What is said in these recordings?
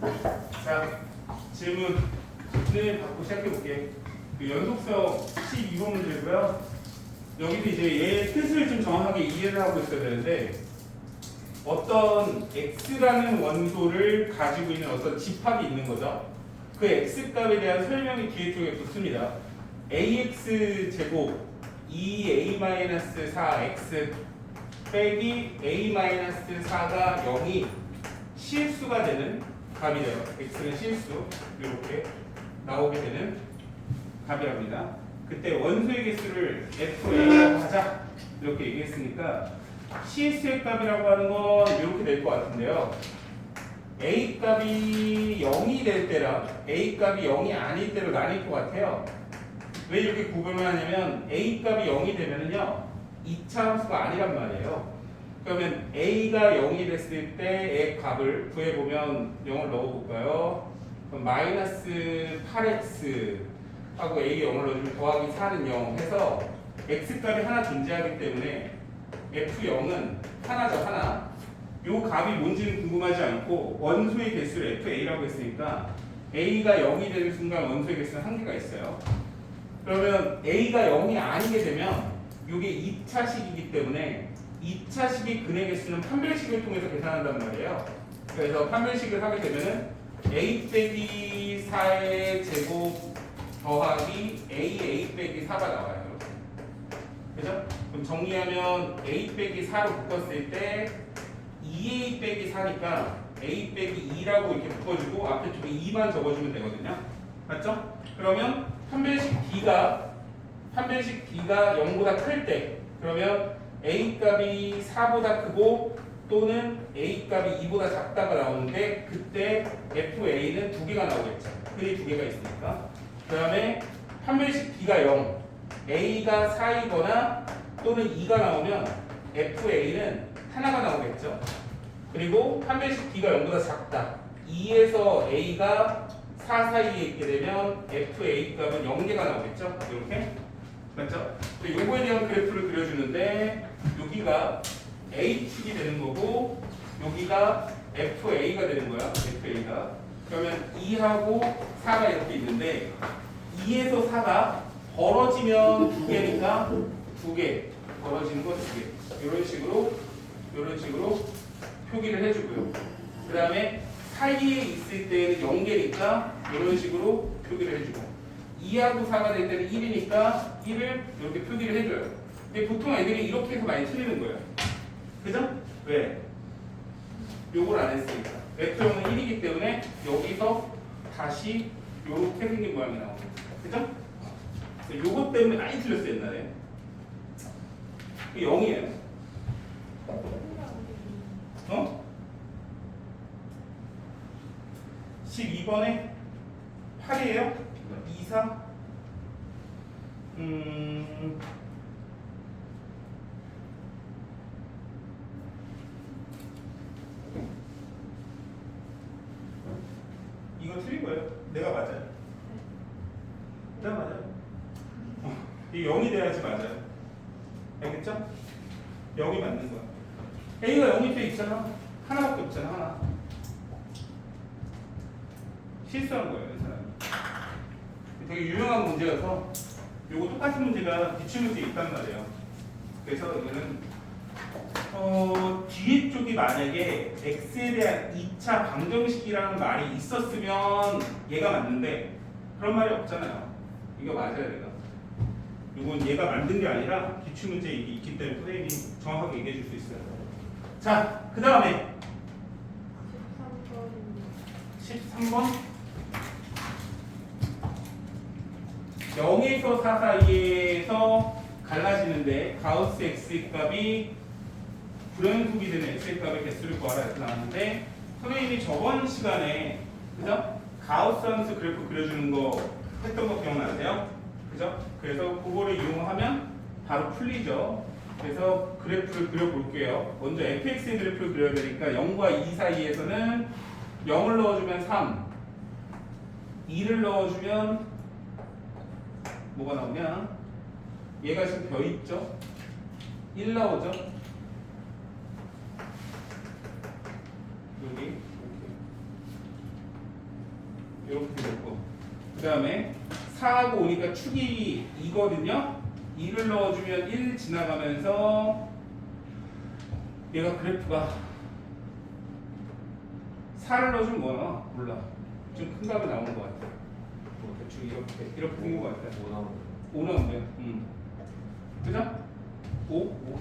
자, 질문을 받고 시작해 볼게. 그 연속성 12번 문제고요. 여기도 이제 얘의 뜻을 좀 정확하게 이해를 하고 있어야 되는데, 어떤 x라는 원소를 가지고 있는 어떤 집합이 있는 거죠. 그 x 값에 대한 설명이 뒤에 쪽에 붙습니다. ax 제곱 2a-4x 빼기 a-4가 0이 실수가 되는 값이 돼요. x는 실수, 이렇게 나오게 되는 값이랍니다. 그때 원소의 개수를 fa라고 하자, 이렇게 얘기했으니까 실수의 값이라고 하는 건 이렇게 될 것 같은데요. a 값이 0이 될 때랑 a 값이 0이 아닐 때로 나뉠 것 같아요. 왜 이렇게 구분을 하냐면 a 값이 0이 되면은요 2차 함수가 아니란 말이에요. 그러면 a가 0이 됐을 때의 값을 구해보면 0을 넣어볼까요? 그럼 마이너스 8x 하고 a에 0을 넣어주면 더하기 4는 0 해서 x 값이 하나 존재하기 때문에 f0은 하나죠, 하나. 요 값이 뭔지는 궁금하지 않고 원소의 개수를 fa라고 했으니까 a가 0이 되는 순간 원소의 개수는 한계가 있어요. 그러면 a가 0이 아니게 되면 이게 2차식이기 때문에 2차식의 근의 개수는 판별식을 통해서 계산한단 말이에요. 그래서 판별식을 하게 되면은 a 빼기 4의 제곱 더하기 a 빼기 4가 나와요. 그죠? 그럼 정리하면 a 빼기 4로 묶었을 때 2a 빼기 4니까 a 빼기 2라고 이렇게 묶어주고 앞에 쪽에 2만 적어주면 되거든요. 맞죠? 그러면 판별식 D가 0보다 클 때, 그러면 A 값이 4보다 크고 또는 A 값이 2보다 작다가 나오는데 그때 FA는 두 개가 나오겠죠. 근이 두 개가 있으니까. 그 다음에 판별식 D가 0, A가 4이거나 또는 2가 나오면 FA는 하나가 나오겠죠. 그리고 판별식 D가 0보다 작다. 2에서 A가 4 사이에 있게 되면 FA 값은 0개가 나오겠죠? 이렇게. 맞죠? 요거에 대한 그래프를 그려주는데 여기가 A축이 되는 거고 여기가 FA가 되는 거야. FA가. 그러면 2하고 4가 이렇게 있는데 2에서 4가 벌어지면 2개니까 2개. 벌어지는 거 2개. 이런 식으로 표기를 해주고요. 그 다음에 사이에 있을 때는 0개니까 이런 식으로 표기를 해주고 2하고 4가 될 때는 1이니까 1을 이렇게 표기를 해줘요. 근데 보통 애들이 이렇게 해서 많이 틀리는 거예요. 그죠? 왜? 요걸 안 했으니까. F형은 1이기 때문에 여기서 다시 요렇게 생긴 모양이 나오고. 그죠? 요것 때문에 많이 틀렸어요, 옛날에. 0이에요. 어? 12번에 8이에요? 2, 4? 이거 틀린 거예요. 내가 맞아요. 내가 맞아요. 이게 0이 돼야지 맞아요. 알겠죠? 0이 맞는 거야. A가 0이 돼 있잖아. 하나밖에 없잖아, 하나. 실수한 거예요, 이 사람이. 되게 유명한 문제여서 요거 똑같은 문제가 기출문제에 있단 말이에요. 그래서 이거는 뒤에 쪽이 만약에 x에 대한 2차 방정식이라는 말이 있었으면 얘가 맞는데 그런 말이 없잖아요. 이거 맞아야 돼요. 이건 얘가 만든 게 아니라 기출문제에 있기 때문에 선생님이 정확하게 얘기해 줄 수 있어요. 자, 그 다음에 13번 0에서 4 사이에서 갈라지는데 가우스 x 값이 불연속이 되는 x 값의 개수를 구하라 해서 나왔는데 선생님이 저번 시간에 그죠? 가우스 함수 그래프 그려주는 거 했던 거 기억나세요? 그죠? 그래서 그거를 이용하면 바로 풀리죠. 그래서 그래프를 그려볼게요. 먼저 fx의 그래프를 그려야 되니까 0과 2 사이에서는 0을 넣어주면 3, 2를 넣어주면 뭐가 나오냐? 얘가 지금 벼 있죠? 1 나오죠? 여기 이렇게 생겼고 그 다음에 4하고 오니까 축이 2거든요. 2를 넣어주면 1 지나가면서 얘가 그래프가 4를 넣어주면 뭐 나와? 몰라. 좀 큰 값이 나오는 것 같아. 뭐 대충 이렇게 생긴 것 같아. 5 나오네요. 그죠? 5?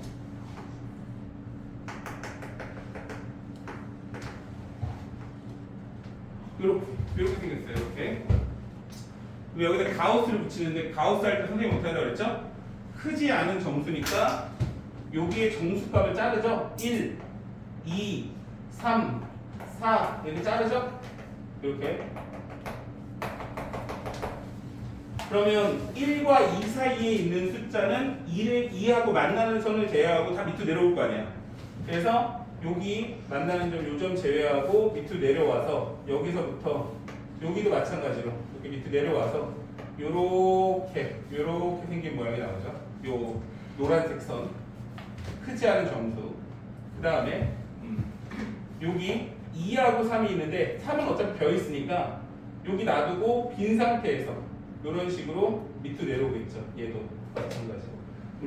이렇게 생겼어요. 이렇게. 여기다 가우스를 붙이는데 가우스 할 때 선생님 어떻게 한다고 그랬죠? 크지 않은 정수니까 여기에 정수값을 자르죠. 1, 2, 3, 4 이렇게 자르죠. 이렇게. 그러면 1과 2 사이에 있는 숫자는 2하고 만나는 선을 제외하고 다 밑으로 내려올 거 아니야. 그래서 여기 만나는 점, 요 점 제외하고 밑으로 내려와서 여기서부터 여기도 마찬가지로 이렇게 밑으로 내려와서 요렇게 생긴 모양이 나오죠. 요 노란색 선 크지 않은 점수. 그 다음에 여기 2하고 3이 있는데 3은 어차피 벼 있으니까 여기 놔두고 빈 상태에서 이런 식으로 밑으로 내려오겠죠. 얘도 마찬가지로.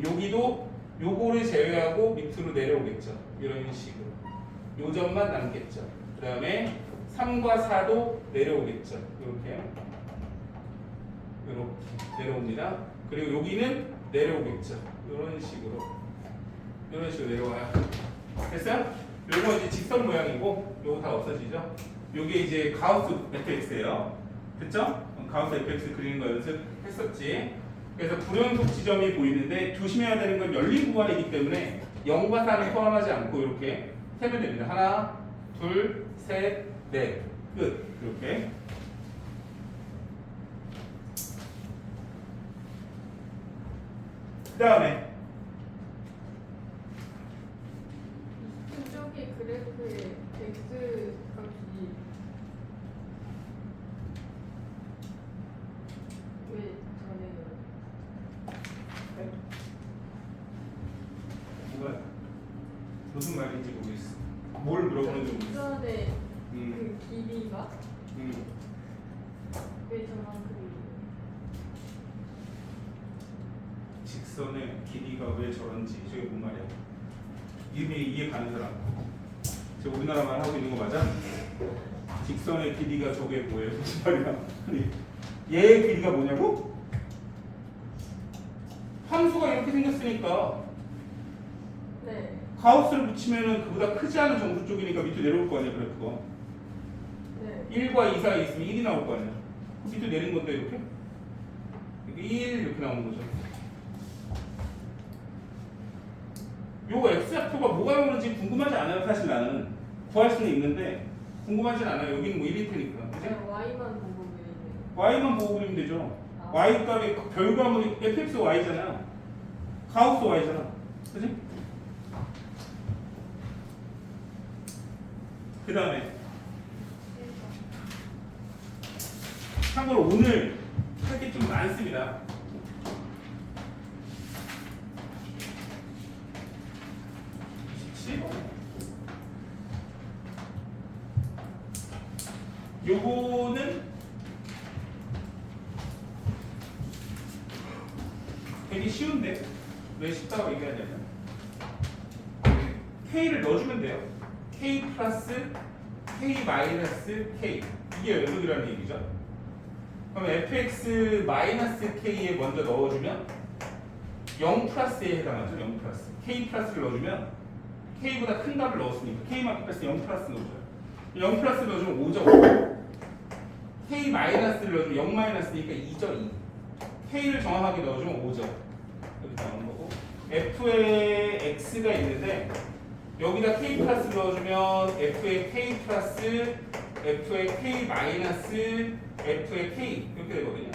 여기도 요거를 제외하고 밑으로 내려오겠죠. 이런 식으로. 요 점만 남겠죠. 그 다음에 3과 4도 내려오겠죠. 이렇게 내려옵니다. 그리고 여기는 내려오겠죠. 이런 식으로 내려와요. 됐어요? 요거 이제 직선 모양이고 요거 다 없어지죠. 요게 이제 가우스 fx예요. 됐죠? 가우스 fx 그리는 거 연습했었지. 그래서 불연속 지점이 보이는데 조심해야 되는 건 열린 구간이기 때문에 0과 4는 포함하지 않고 이렇게 세면 됩니다. 하나, 둘, 셋, 넷. 끝. 이렇게. 그 다음에 저기 그래프에 x 값이 왜 저래요? 뭐가 무슨 말인지 모르겠어. 뭘 물어보는지 모르겠어. 직선의 그 길이가 왜 저만큼 직선의 길이가 왜 저런지 저게 뭔 말이야? 이해 가는 사람. 저 우리나라만 하고 있는 거 맞아? 직선의 길이가 저게 뭐예요? 무슨 말이야? 아니 얘의 길이가 뭐냐고? 함수가 이렇게 생겼으니까 네. 가우스를 붙이면은 그보다 크지 않은 정수 쪽이니까 밑으로 내려올 거 아니야, 그래프가. 네. 1과 2 사이에 있으면 1이 나올 거 아니야. 밑으로 내린 건데 이렇게? 1 이렇게 나오는 거죠. 요 x좌표가 뭐가 오는지 궁금하지 않아요. 사실 나는 구할 수는 있는데 궁금하진 않아요. 여기는 뭐 1일 테니까. 그치? 그냥 y만 보고 그리는. y만 보고 그리면 되죠. 아. y 값의 결과물이 fx y잖아요. 가우스 y잖아. 그치? 그 다음에 참고로 오늘 할 게 좀 많습니다. 요거는 되게 쉬운데 왜 쉽다고 얘기하냐면 K를 넣어주면 돼요. K 플러스 K 마이너스 K 이게 연속이라는 얘기죠. 그럼 fx 마이너스 K에 먼저 넣어주면 0 플러스에 해당하죠. 0 플러스 K 플러스를 넣어주면 K보다 큰 값을 넣었으니까 K 마이너스 0 플러스 넣어줘요. 0 플러스 넣어주면 5죠. K 마이너스를 넣어주면 0 마이너스니까 2죠. 2. K를 정확하게 넣어주면 5죠. 이렇게 나오는 거고 F에 X가 있는데 여기다 K 플러스 넣어주면 F에 K 플러스 F에 K 마이너스 F에 K 이렇게 되거든요.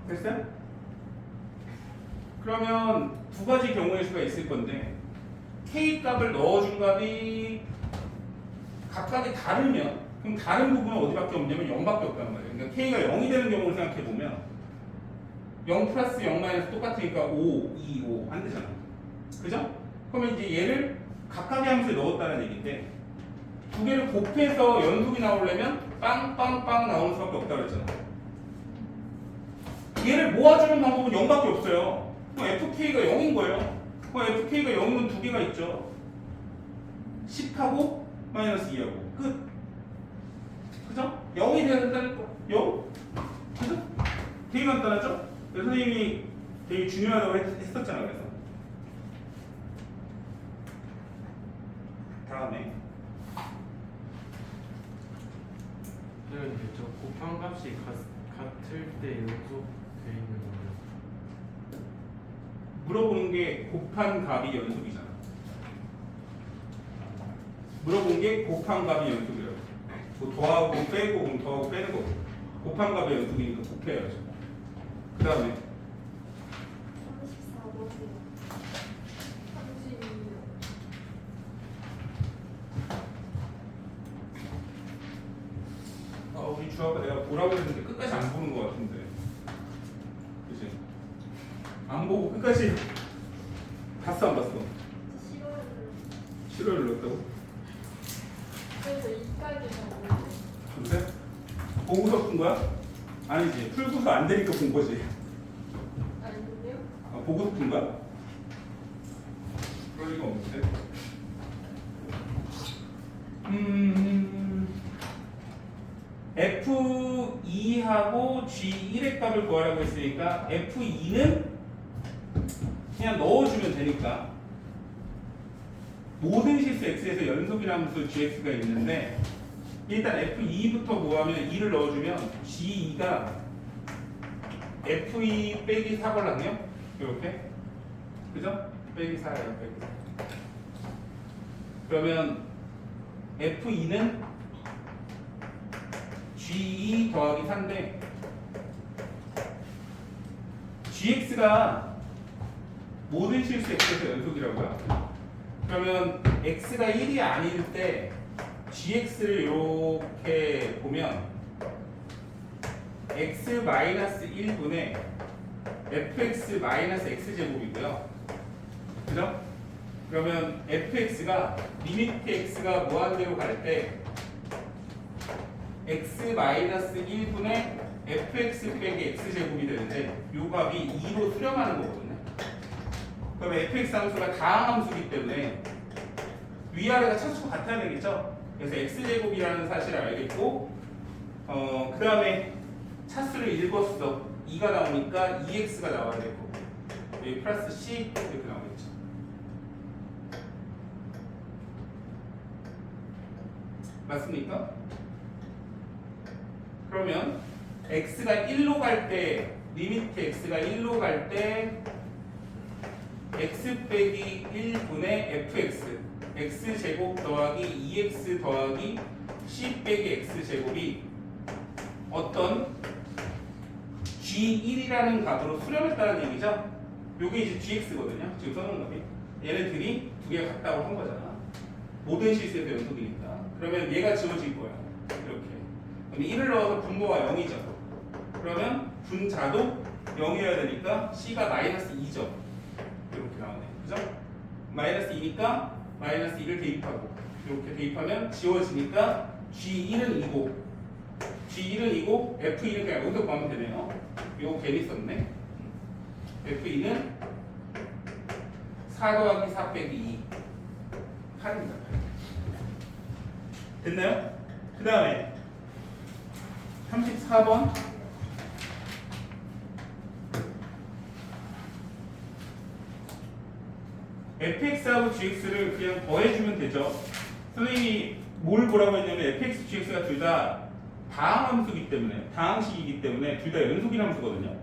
됐어요? 그러면 두 가지 경우의 수가 있을 건데 K 값을 넣어준 값이 각각이 다르면 그럼 다른 부분은 어디밖에 없냐면 0밖에 없단 말이에요. 그러니까 K가 0이 되는 경우를 생각해 보면 0 플러스 0 마이너스 똑같으니까 5, 2, 5 안 되잖아. 그죠? 그러면 이제 얘를 각각의 함수에 넣었다는 얘기인데 두 개를 곱해서 연속이 나오려면 빵빵빵 나오는 수밖에 없다고 그랬잖아. 얘를 모아주는 방법은 0밖에 없어요. 그럼 FK가 0인 거예요. 그럼 FK가 0이면 두 개가 있죠. 10하고 마이너스 2하고 끝. 그죠? 0이 돼야 된다니까. 0? 그죠? 되게 간단하죠? 그래서 선생님이 되게 중요하다고 했었잖아. 그래서 다음에 그런데 저 곱한 값이 같을 때 연속돼 있는 거예요. 물어보는 게 곱한 값이 연속이잖아. 물어본 게 곱한 값이 연속이라고. 뭐 더하고 빼고 그럼 더하고 빼는 거고. 곱한 값이 연속이니까 곱해야죠. 그 다음에 34번이요. 32요. 우리 주아가 내가 보라고 했는데 끝까지 안 보는 것 같은데. 그치? 안 보고 끝까지 봤어 안 봤어? 저 10월을. 7월을 넣었다고? 그래서 2까지만 보고. 근데? 보고서 푼 거야? 아니지. 풀고서 안 되니까 본 거지. 아닌데요? 보고서 푼 거야? 그럴 리가 없는데. F2하고 G1의 값을 구하라고 했으니까 F2는 그냥 넣어주면 되니까 모든 실수 X에서 연속이라는 함수 GX가 있는데 일단 F2부터 구하면 2를 넣어주면 G2가 F2 빼기 4걸랑요 이렇게 그죠? 빼기 4예요 빼기 4 그러면 F2는 G2 더하기 4인데 GX가 모든 실수 X에서 연속이라고요. 그러면 X가 1이 아닐 때 GX를 이렇게 보면 X-1분의 fx-x제곱이고요. 그죠? 그러면 fx가 리미트 x가 무한대로 갈 때 x-1분의 fx 빼기 x제곱이 되는데 요 값이 2로 수렴하는 거거든요. 그러면 fx 함수가 다항 함수이기 때문에 위아래가 차수가 같아야 되겠죠? 그래서 x제곱이라는 사실을 알겠고 그 다음에 차수를 읽었어. 2가 나오니까 2x가 나와야 되고 여기 플러스 c 이렇게 나오겠죠. 맞습니까? 그러면 x가 1로 갈 때 리미트 x가 1로 갈 때 x 빼기 1분의 fx x제곱 더하기 2x 더하기 c 빼기 x제곱이 어떤 G1이라는 값으로 수렴했다는 얘기죠. 요게 이제 GX거든요. 지금 써놓은 값이. 얘네들이 두 개가 같다고 한 거잖아. 모든 실수에서 연속이니까. 그러면 얘가 지워질 거야. 이렇게. 그럼 1을 넣어서 분모가 0이죠. 그러면 분자도 0이어야 되니까 C가 마이너스 2죠. 이렇게 나오네. 그죠? 마이너스 2니까 마이너스 2를 대입하고 이렇게 대입하면 지워지니까 G1은 2고 G1은 2고 F2는 그냥 여기서 구하면 되네요. 이거 괜히 썼네. F2는 4 더하기 4 빼기 2 8입니다. 됐나요? 그 다음에 34번 fx하고 gx를 그냥 더해주면 되죠. 선생님이 뭘 보라고 했냐면 fx, gx가 둘 다 다항 함수이기 때문에 다항식이기 때문에 둘 다 연속인 함수거든요.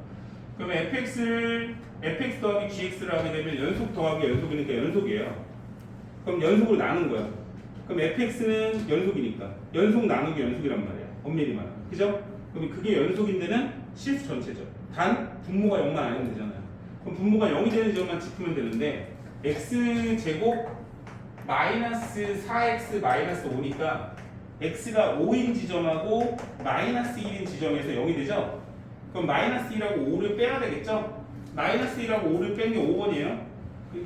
그러면 fx를 fx 더하기 gx를 하게 되면 연속 더하기 연속이니까 연속이에요. 그럼 연속으로 나눈 거야. 그럼 fx는 연속이니까 연속 나누기 연속이란 말이야. 엄밀히 말하면. 그죠? 그럼 그게 연속인 데는 실수 전체죠. 단 분모가 0만 아니면 되잖아요. 그럼 분모가 0이 되는 지점만 짚으면 되는데 x제곱 마이너스 4x 마이너스 5니까 x가 5인 지점하고 마이너스 1인 지점에서 0이 되죠? 그럼 마이너스 1하고 5를 빼야 되겠죠? 마이너스 1하고 5를 뺀 게 5번이에요.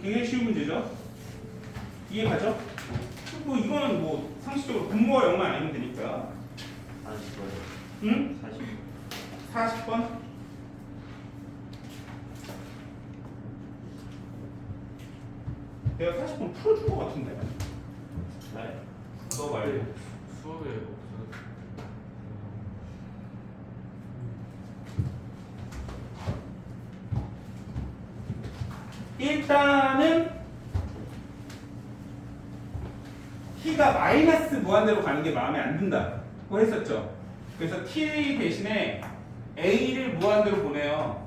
굉장히 쉬운 문제죠? 이해가죠? 뭐 이거는 뭐 상식적으로 분모가 0만 아니면 되니까. 40번. 응? 40. 40번? 내가 40번 풀어준 것 같은데. 네. 너 말고. 수업에 없어. 일단은 t가 마이너스 무한대로 가는 게 마음에 안 든다고 했었죠. 그래서 t 대신에 a를 무한대로 보내요.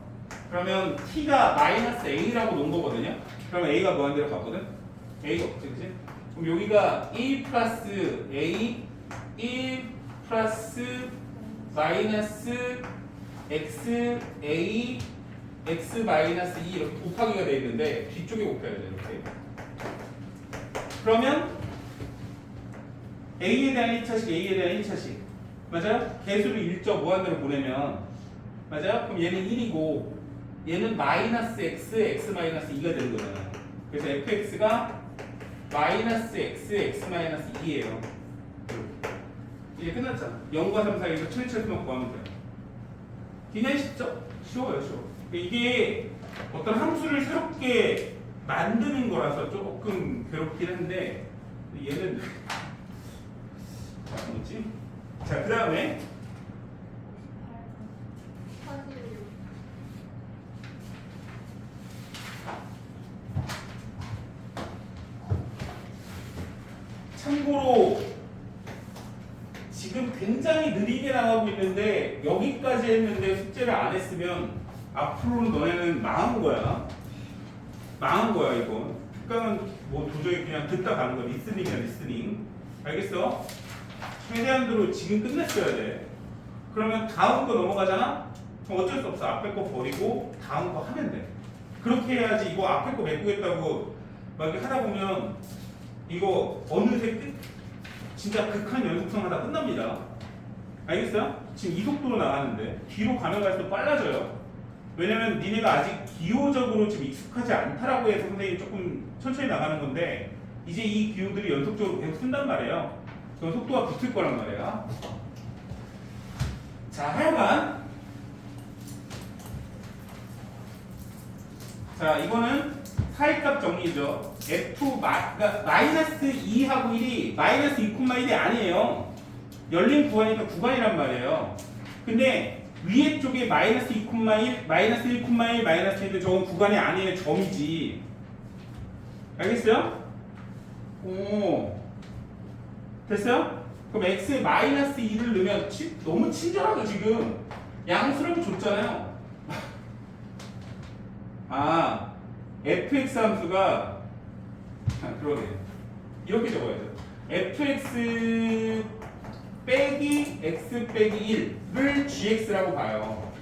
그러면 t가 마이너스 a라고 놓은 거거든요. 그러면 a가 무한대로 가거든. a가 없지, 그치? 그럼 여기가 1 플러스 a 1 플러스 마이너스 x a x 마이너스 2 이렇게 곱하기가 되어 있는데 뒤쪽에 곱해야 돼 이렇게. 그러면 a에 대한 1차식, a에 대한 1차식 맞아요? 개수를 1점 무한대로 보내면 맞아요? 그럼 얘는 1이고 얘는 마이너스 x, x 마이너스 2가 되는 거잖아요. 그래서 fx가 마이너스 x, x 마이너스 2예요. 이제 끝났잖아. 0과 3 사이에서 최대차수만 구하면 돼요. 굉장히 쉽죠? 쉬워요, 쉬워. 이게 어떤 함수를 새롭게 만드는 거라서 조금 괴롭긴 한데 얘는 뭐지? 자, 그 다음에 41. 참고로 지금 굉장히 느리게 나가고 있는데 여기까지 했는데 숙제를 안 했으면 앞으로는 너네는 망한 거야. 망한 거야 이건. 그러니까 뭐 도저히 그냥 듣다 가는 거야. 리스닝이야 리스닝. 알겠어? 최대한대로 지금 끝냈어야 돼. 그러면 다음 거 넘어가잖아? 그럼 어쩔 수 없어. 앞에 거 버리고 다음 거 하면 돼. 그렇게 해야지. 이거 앞에 거 메꾸겠다고 막 이렇게 하다 보면 이거 어느새 진짜 극한 연속성 하다 끝납니다. 알겠어요? 지금 이 속도로 나가는데 뒤로 가면 갈수록 빨라져요. 왜냐면 니네가 아직 기호적으로 지금 익숙하지 않다라고 해서 선생님이 조금 천천히 나가는 건데 이제 이 기호들이 연속적으로 계속 쓴단 말이에요. 그럼 속도가 붙을 거란 말이야. 자, 하여간 자, 이거는 사이값 정리죠. 그러니까 마이너스 2하고 1이 마이너스 2,1이 아니에요. 열린 구간이니까 구간이란 말이에요. 근데 위에 쪽에 마이너스 2,1, 마이너스 1,1, 마이너스 1인데 저건 구간이 아니에요. 점이지. 알겠어요? 오. 됐어요? 그럼 x에 마이너스 2를 넣으면 너무 친절하죠 지금. 양수라고 줬잖아요. 아, fx 함수가 그러네. 이렇게 적어야죠. fx 빼기 x 빼기 1를 gx라고 봐요.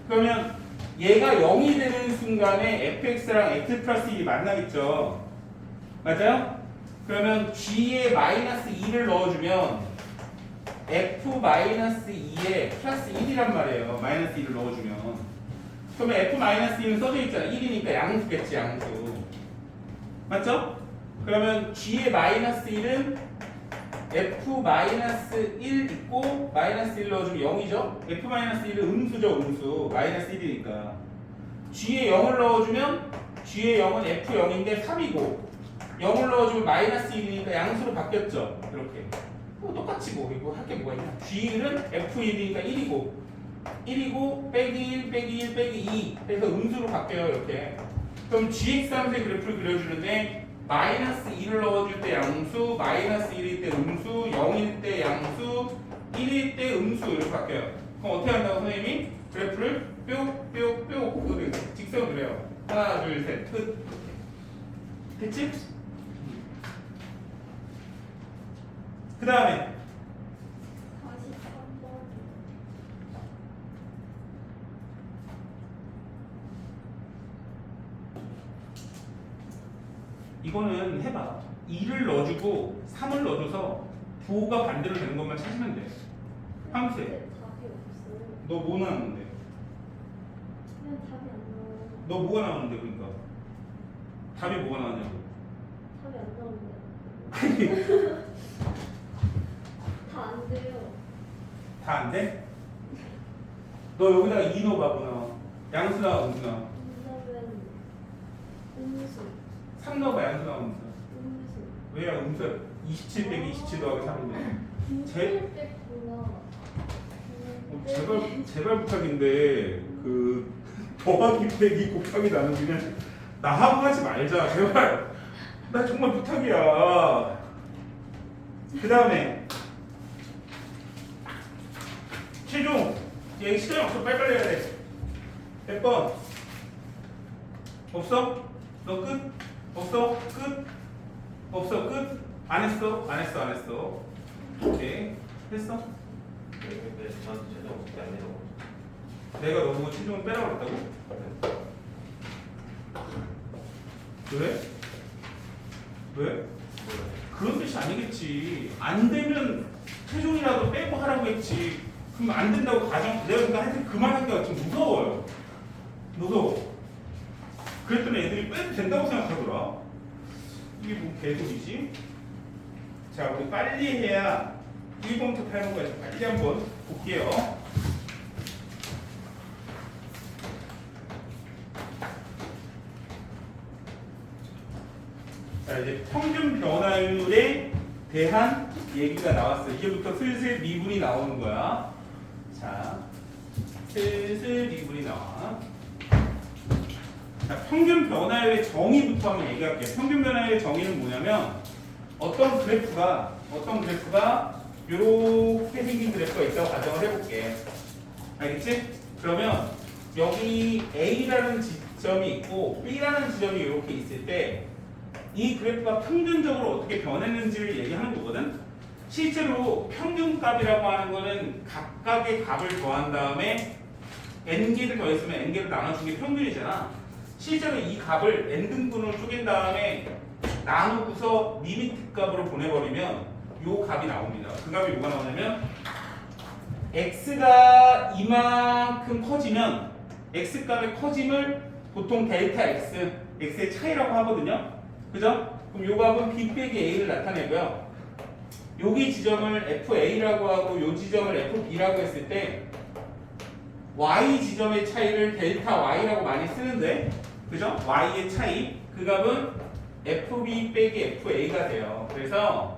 그러면 얘가 0이 되는 순간에 fx랑 x 플러스 1이 만나겠죠. 맞아요? 그러면 g에 마이너스 2를 넣어주면 f 마이너스 2에 플러스 1이란 말이에요. 마이너스 2를 넣어주면. 그러면 f 마이너스 2는 써져 있잖아. 1이니까 양수겠지, 양수. 맞죠? 그러면 g의 마이너스 1은 f 마이너스 1 있고 마이너스 1 넣어주면 0이죠? f 마이너스 1은 음수죠, 음수. 마이너스 1이니까. g에 0을 넣어주면 g의 0은 f0인데 3이고 0을 넣어주면 마이너스 1이니까 양수로 바뀌었죠. 이렇게. 똑같이 뭐 이거 할 게 뭐가 있냐. g는 f1이니까 1이고 빼기 1 빼기 1 빼기 2 해서 음수로 바뀌어요. 이렇게. 그럼 gx 함수의 그래프를 그려주는데 마이너스 2를 넣어줄 때 양수, 마이너스 1일 때 음수, 0일 때 양수, 1일 때 음수 이렇게 바뀌어요. 그럼 어떻게 한다고 선생님이? 그래프를 뿅뿅뿅 직선으로 그려요. 하나 둘 셋 끝. 됐지? 그 다음에 43번. 이거는 해봐. 2를 넣어주고 3을 넣어줘서 부호가 반대로 되는 것만 찾으면 돼. 함수에. 답이 없어요. 너 뭐 나왔는데? 그냥 답이 안 나와요. 너 뭐가 나왔는데 그러니까? 답이 뭐가 나왔냐고? 답이 안 나오는데. 다 안 돼요. 다 안 돼? 너 여기다가 2 넣어봐 너. 양수 나와 음수 나와. 정답은 음수. 3 넣어봐 양수 나와 음수. 음수. 왜야 음수 27 빼기 27 더하기 3인데. 제- 뺐구나. 제발 부탁인데 그 더하기 빼기 곱하기 나누기는 나하고 하지 말자 제발. 나 정말 부탁이야. 그 다음에 최종 얘 시간이 없어 빨리빨리 해야 돼. 몇 번? 없어? 너 끝? 없어? 끝? 없어? 끝? 안 했어? 안 했어? 안 했어? 오케이 했어? 왜 저한테 최종 숙제 안 내려고 내가 너무 최종을 빼라고 그랬다고? 왜? 왜? 그런 뜻이 아니겠지. 안 되면 최종이라도 빼고 하라고 했지. 그럼 안 된다고 가정, 내가 그러니까 하여튼 그만하기가 좀 무서워요. 무서워. 그랬더니 애들이 빼도 된다고 생각하더라. 이게 뭐 개소리지? 자, 우리 빨리 해야 1번부터 8번까지 빨리 한번 볼게요. 자, 이제 평균 변화율에 대한 얘기가 나왔어요. 이제부터 슬슬 미분이 나오는 거야. 자, 슬슬 미분이 나와. 자, 평균 변화율의 정의부터 한번 얘기할게요. 평균 변화율의 정의는 뭐냐면 어떤 그래프가 이렇게 생긴 그래프가 있다고 가정을 해볼게. 알겠지? 그러면 여기 A라는 지점이 있고 B라는 지점이 이렇게 있을 때 이 그래프가 평균적으로 어떻게 변했는지를 얘기하는 거거든. 실제로 평균값이라고 하는 거는 각각의 값을 더한 다음에 n개를 더했으면 n개를 나눠준 게 평균이잖아. 실제로 이 값을 n등분으로 쪼갠 다음에 나누고서 리미트 값으로 보내버리면 요 값이 나옵니다. 그 값이 뭐가 나오냐면 x가 이만큼 커지면 x값의 커짐을 보통 델타 x, x의 차이라고 하거든요. 그죠? 그럼 요 값은 b 빼기 a를 나타내고요. 여기 지점을 FA라고 하고 요 지점을 FB라고 했을 때 Y 지점의 차이를 델타 Y라고 많이 쓰는데 그죠? Y의 차이 그 값은 FB 빼기 FA가 돼요. 그래서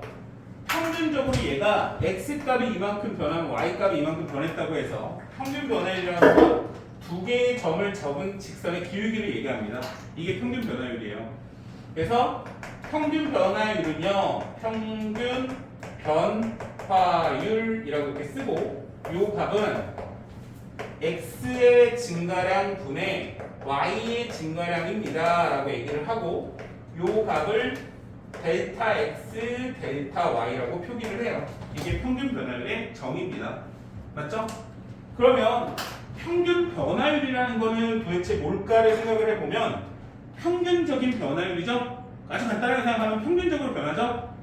평균적으로 얘가 X값이 이만큼 변하면 Y값이 이만큼 변했다고 해서 평균 변화율이라는 건 두 개의 점을 접은 직선의 기울기를 얘기합니다. 이게 평균 변화율이에요. 그래서 평균 변화율은요, 평균 변화율이라고 이렇게 쓰고, 요 값은 x의 증가량 분의 y의 증가량입니다. 라고 얘기를 하고, 요 값을 델타 x, 델타 y라고 표기를 해요. 이게 평균 변화율의 정의입니다. 맞죠? 그러면 평균 변화율이라는 거는 도대체 뭘까를 생각을 해보면 평균적인 변화율이죠? 아주 간단하게 생각하면 평균적으로 변하죠?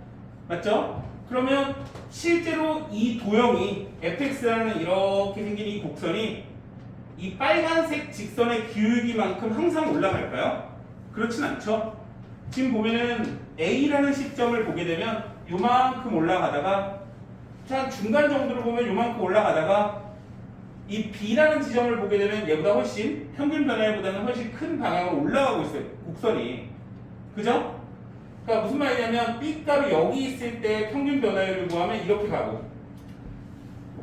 맞죠? 그러면 실제로 이 도형이 fx라는 이렇게 생긴 이 곡선이 이 빨간색 직선의 기울기만큼 항상 올라갈까요? 그렇진 않죠? 지금 보면은 A라는 시점을 보게 되면 요만큼 올라가다가 한 중간 정도로 보면 요만큼 올라가다가 이 B라는 지점을 보게 되면 얘보다 훨씬 평균 변화율보다는 훨씬 큰 방향으로 올라가고 있어요. 곡선이. 그죠? 그러니까 무슨 말이냐면 B 값이 여기 있을 때 평균 변화율을 구하면 이렇게 가고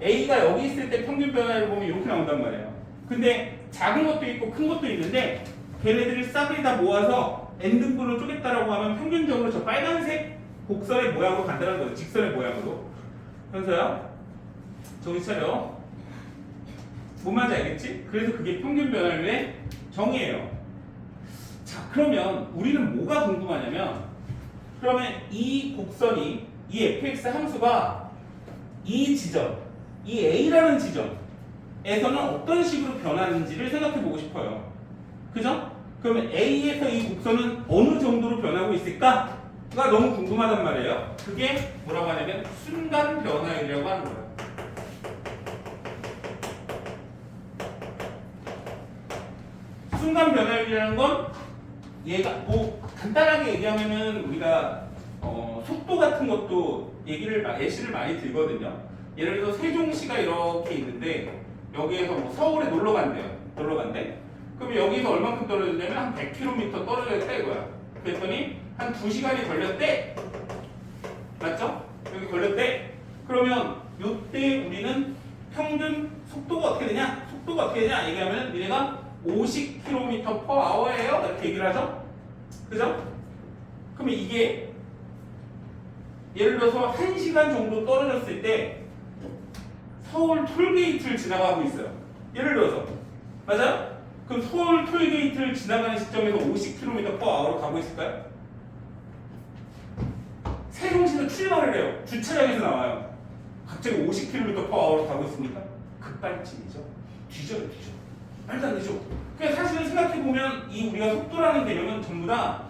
A가 여기 있을 때 평균 변화율을 보면 이렇게 나온단 말이에요. 근데 작은 것도 있고 큰 것도 있는데 걔네들을 싹을 다 모아서 n등분으로 쪼갰다라고 하면 평균적으로 저 빨간색 곡선의 모양으로 간다는 거죠. 직선의 모양으로. 현서야? 정신 차려. 뭔 말인지 알겠지? 그래서 그게 평균 변화율의 정의예요. 자, 그러면 우리는 뭐가 궁금하냐면 그러면 이 곡선이 이 fx 함수가 이 지점, 이 a라는 지점에서는 어떤 식으로 변하는지를 생각해 보고 싶어요. 그죠? 그러면 a에서 이 곡선은 어느 정도로 변하고 있을까가 너무 궁금하단 말이에요. 그게 뭐라고 하냐면 순간 변화율이라고 하는 거예요. 순간 변화율이라는 건 얘가 뭐 간단하게 얘기하면은 우리가 속도 같은 것도 예시를 많이 들거든요. 예를 들어서 세종시가 이렇게 있는데 여기에서 뭐 서울에 놀러 간대. 그럼 여기서 얼만큼 떨어졌냐면 한 100km 떨어져 있다 이거야. 그랬더니 한 2시간이 걸렸대. 맞죠? 여기 걸렸대. 그러면 이때 우리는 평균 속도가 어떻게 되냐? 얘기하면 얘네가 50km/h예요. 이렇게 얘기를 하죠. 그죠? 그러면 이게 예를 들어서 1시간 정도 떨어졌을 때 서울 톨게이트를 지나가고 있어요. 예를 들어서. 맞아요? 그럼 서울 톨게이트를 지나가는 시점에서 50km/h로 가고 있을까요? 세종시에서 출발을 해요. 주차장에서 나와요. 갑자기 50km/h로 가고 있습니까? 급발진이죠. 뒤져요. 말도 안 되죠. 그러니까 사실은 생각해보면 이 우리가 속도라는 개념은 전부 다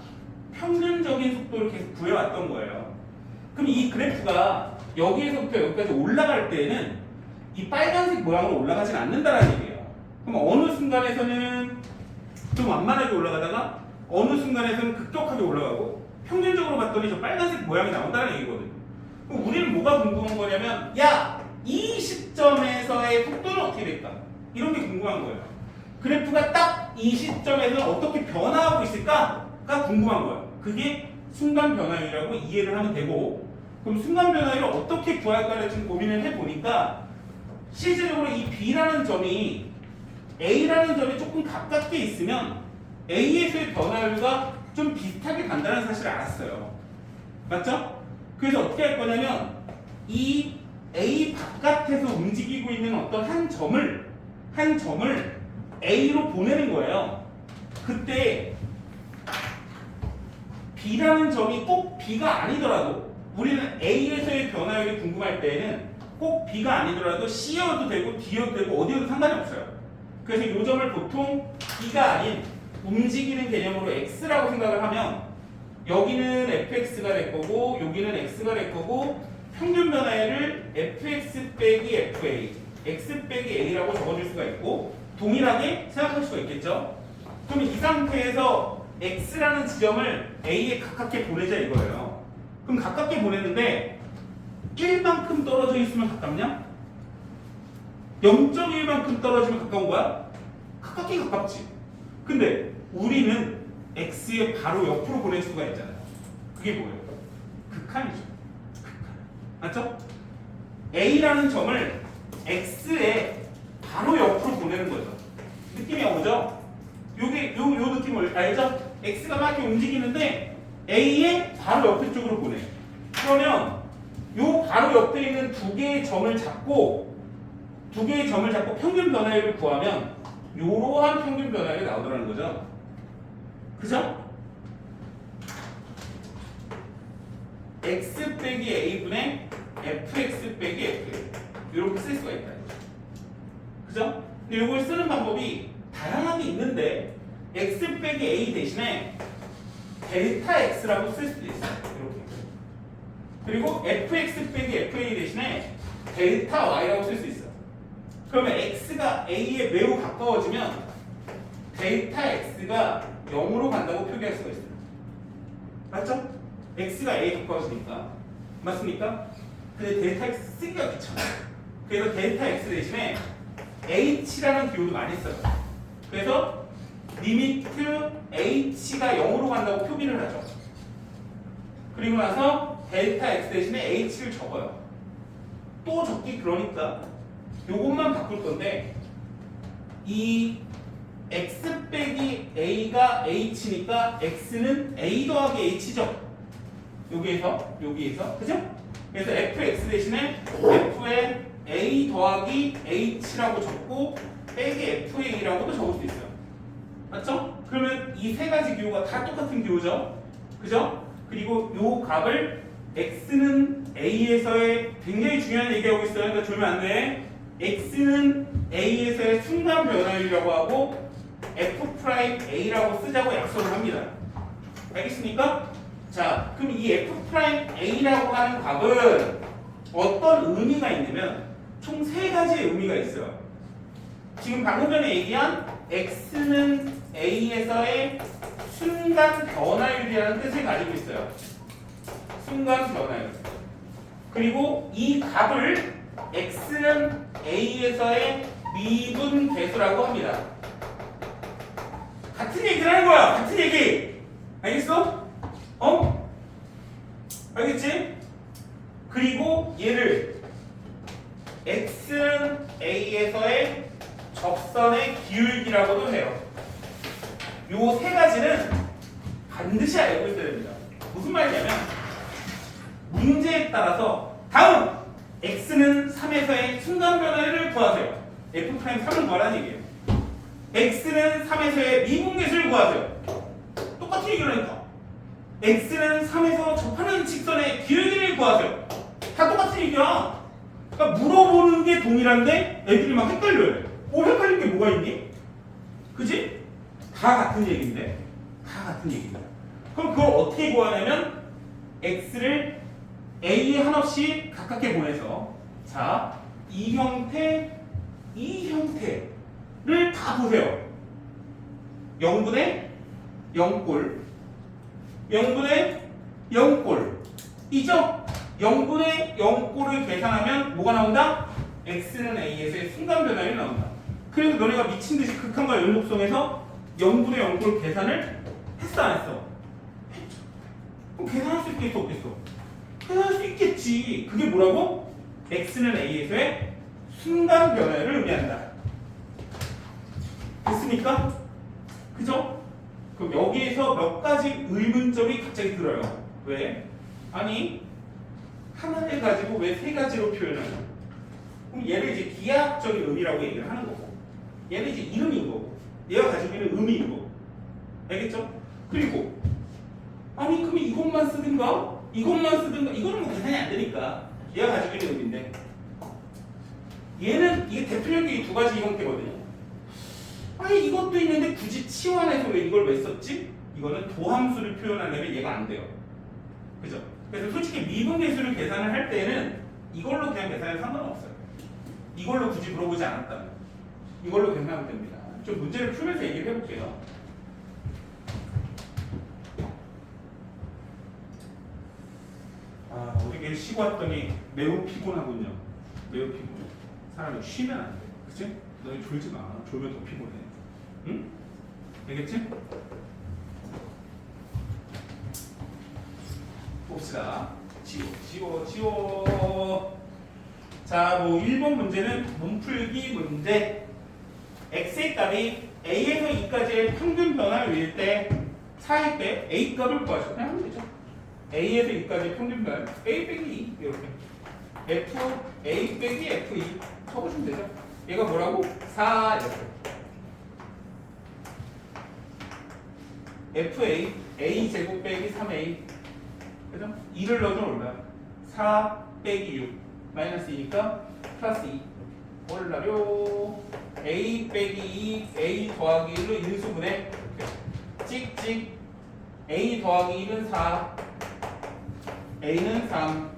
평균적인 속도를 계속 구해왔던 거예요. 그럼 이 그래프가 여기에서부터 여기까지 올라갈 때는 이 빨간색 모양으로 올라가진 않는다는 얘기예요. 그럼 어느 순간에서는 좀 완만하게 올라가다가 어느 순간에서는 급격하게 올라가고 평균적으로 봤더니 저 빨간색 모양이 나온다는 얘기거든요. 그럼 우리는 뭐가 궁금한 거냐면 이 시점에서의 속도는 어떻게 될까? 이런 게 궁금한 거예요. 그래프가 딱 이 시점에서 어떻게 변화하고 있을까가 궁금한 거예요. 그게 순간 변화율이라고 이해를 하면 되고, 그럼 순간 변화율을 어떻게 구할까를 지금 고민을 해보니까 실질적으로 이 B라는 점이 A라는 점이 조금 가깝게 있으면 A에서의 변화율과 좀 비슷하게 간다는 사실을 알았어요. 맞죠? 그래서 어떻게 할 거냐면 이 A 바깥에서 움직이고 있는 어떤 한 점을 A로 보내는 거예요. 그때 B라는 점이 꼭 B가 아니더라도 우리는 A에서의 변화율이 궁금할 때에는 꼭 B가 아니더라도 C여도 되고 D여도 되고 어디여도 상관이 없어요. 그래서 이 점을 보통 B가 아닌 움직이는 개념으로 X라고 생각을 하면 여기는 fx가 될 거고 여기는 x가 될 거고 평균 변화율을 fx 빼기 fa, x 빼기 a라고 적어줄 수가 있고 동일하게 생각할 수가 있겠죠. 그럼 이 상태에서 x라는 지점을 a에 가깝게 보내자 이거예요. 그럼 가깝게 보내는데 1만큼 떨어져 있으면 가깝냐? 0.1만큼 떨어지면 가까운 거야? 가깝지. 근데 우리는 x에 바로 옆으로 보낼 수가 있잖아요. 그게 뭐예요? 극한이죠. 극한. 맞죠? a라는 점을 x에 바로 옆으로 보내는 거죠. 느낌이 오죠? 요 느낌을 알죠? x가 막 이렇게 움직이는데 a의 바로 옆에 쪽으로 보내. 그러면 요 바로 옆에 있는 두 개의 점을 잡고 평균 변화율을 구하면 요러한 평균 변화율이 나오더라는 거죠. 그죠? x 빼기 a분의 fx 빼기 fa 이렇게 쓸 수가 있다. 그죠? 근데 이걸 쓰는 방법이 다양하게 있는데 x 빼기 a 대신에 델타 x라고 쓸 수도 있어요. 이렇게. 그리고 fx 빼기 fa 대신에 델타 y라고 쓸 수 있어요. 그러면 x가 a에 매우 가까워지면 델타 x가 0으로 간다고 표기할 수가 있어요. 맞죠? x가 a에 가까워지니까. 맞습니까? 근데 델타 x 쓰기가 귀찮아요. 그래서 델타 x 대신에 h라는 기호도 많이 써요. 그래서 리미트 h가 0으로 간다고 표기를 하죠. 그리고 나서 델타 x 대신에 h를 적어요. 또 적기 그러니까 요것만 바꿀 건데 이 x 빼기 a가 h니까 x는 a 더하기 h죠. 여기에서 그죠? 그래서 fx 대신에 f에 a 더하기 h라고 적고 빼기 fa라고도 적을 수 있어요. 맞죠? 그러면 이 세 가지 기호가 다 똑같은 기호죠. 그죠? 그리고 요 값을 x는 a에서의 굉장히 중요한 얘기하고 있어요. 그러니까 졸면 안 돼. x는 a에서의 순간 변화율이라고 하고 f'a라고 쓰자고 약속을 합니다. 알겠습니까? 자, 그럼 이 f'a라고 하는 값은 어떤 의미가 있냐면 총 세 가지의 의미가 있어요. 지금 방금 전에 얘기한 x는 a에서의 순간 변화율이라는 뜻을 가지고 있어요. 순간 변화율. 그리고 이 값을 x는 a에서의 미분 계수라고 합니다. 같은 얘기를 하는 거야. 같은 얘기. 알겠어? 어? 알겠지? 그리고 얘를 x는 a에서의 접선의 기울기라고도 해요. 요 세 가지는 반드시 알고 있어야 됩니다. 무슨 말이냐면 문제에 따라서 다음 x는 3에서의 순간 변화율을 구하세요. f'3을 구하라는 얘기예요. x는 3에서의 미분계수를 구하세요. 똑같은 얘기를 하니까 x는 3에서 접하는 직선의 기울기를 구하세요. 다 똑같은 얘기야. 그러니까 물어보는 게 동일한데 애들이 막 헷갈려요. 헷갈린 게 뭐가 있니? 그지? 다 같은 얘기인데 다 같은 얘기입니다. 그럼 그걸 어떻게 구하냐면 x를 a에 한없이 가깝게 보내서 자, 이 형태, 이 형태를 다 보세요. 0분의 0꼴 0분의 0꼴 이죠? 0분의 0꼴을 계산하면 뭐가 나온다? x는 a에서의 순간 변화율이 나온다. 그래서 너네가 미친듯이 극한과 연속성에서 0분의 0꼴 계산을 했어 안 했어? 했죠. 그럼 계산할 수 있겠어 없겠어? 계산할 수 있겠지. 그게 뭐라고? x는 a에서의 순간 변화율을 의미한다. 됐습니까? 그죠? 그럼 여기에서 몇 가지 의문점이 갑자기 들어요. 왜? 아니 하나를 가지고 왜 세 가지로 표현하냐? 그럼 얘를 이제 기하학적인 의미라고 얘기를 하는 거고, 얘는 이제 이름인 거고, 얘가 가지고 있는 의미인 거고, 알겠죠? 그리고 아니 그러면 이것만 쓰든가, 이것만 쓰든가, 이거는 뭐 계산이 안 되니까 얘가 가지고 있는 의미인데, 얘는 이게 대표적인 이 두 가지 형태거든요. 아니 이것도 있는데 굳이 치환해서 왜 이걸 왜 썼지? 이거는 도함수를 표현하려면 얘가 안 돼요. 그죠? 그래서 솔직히 미분계수를 계산을 할 때는 이걸로 그냥 계산해도 상관없어요. 이걸로 굳이 물어보지 않았다면 이걸로 계산하면 됩니다. 좀 문제를 풀면서 얘기를 해볼게요. 아, 우리 얘 쉬고 왔더니 매우 피곤하군요. 매우 피곤해. 사람이 쉬면 안 돼. 그치? 너희 졸지 마. 졸면 더 피곤해. 응? 알겠지? 봅시다. 지워. 자, 뭐 1번 문제는 몸풀기 문제. x의 값이 a에서 2까지의 평균 변화율일 때 차이 때 a 값을 구하시고 그냥 하면 되죠. a에서 2까지의 평균 변화율 a 빼기 2 이렇게 f a 빼기 f2 쳐보시면 되죠. 얘가 뭐라고? 4 이렇게 fa a 제곱 빼기 3a 그죠? 2를 넣어주면 얼마야? 4 빼기 6 마이너스 2니까 플러스 2 얼라료 a 빼기 2 a 더하기 1로 인수분해 찍찍 a 더하기 1은 4 a는 3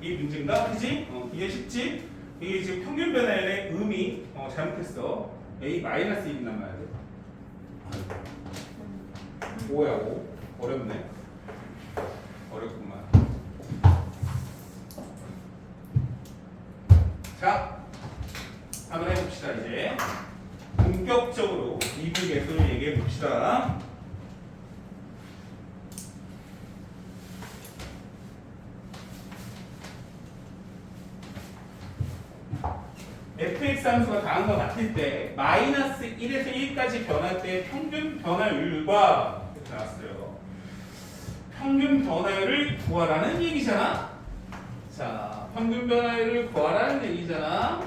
이게 문제인가? 그지? 이게 쉽지? 이게 지금 평균 변화율의 의미 잘못했어. a 마이너스 1이 남아야 돼. 뭐야 5? 어렵네. 어렵구만. 자, 한번 해봅시다. 이제 본격적으로 미분계수를 얘기해 봅시다. fx 함수가 다음과 같을 때 마이너스 1에서 1까지 변할 때 평균 변화율과 이렇게 나왔어요. 평균 변화율을 구하라는 얘기잖아. 자, 평균 변화율을 구하라는 얘기잖아.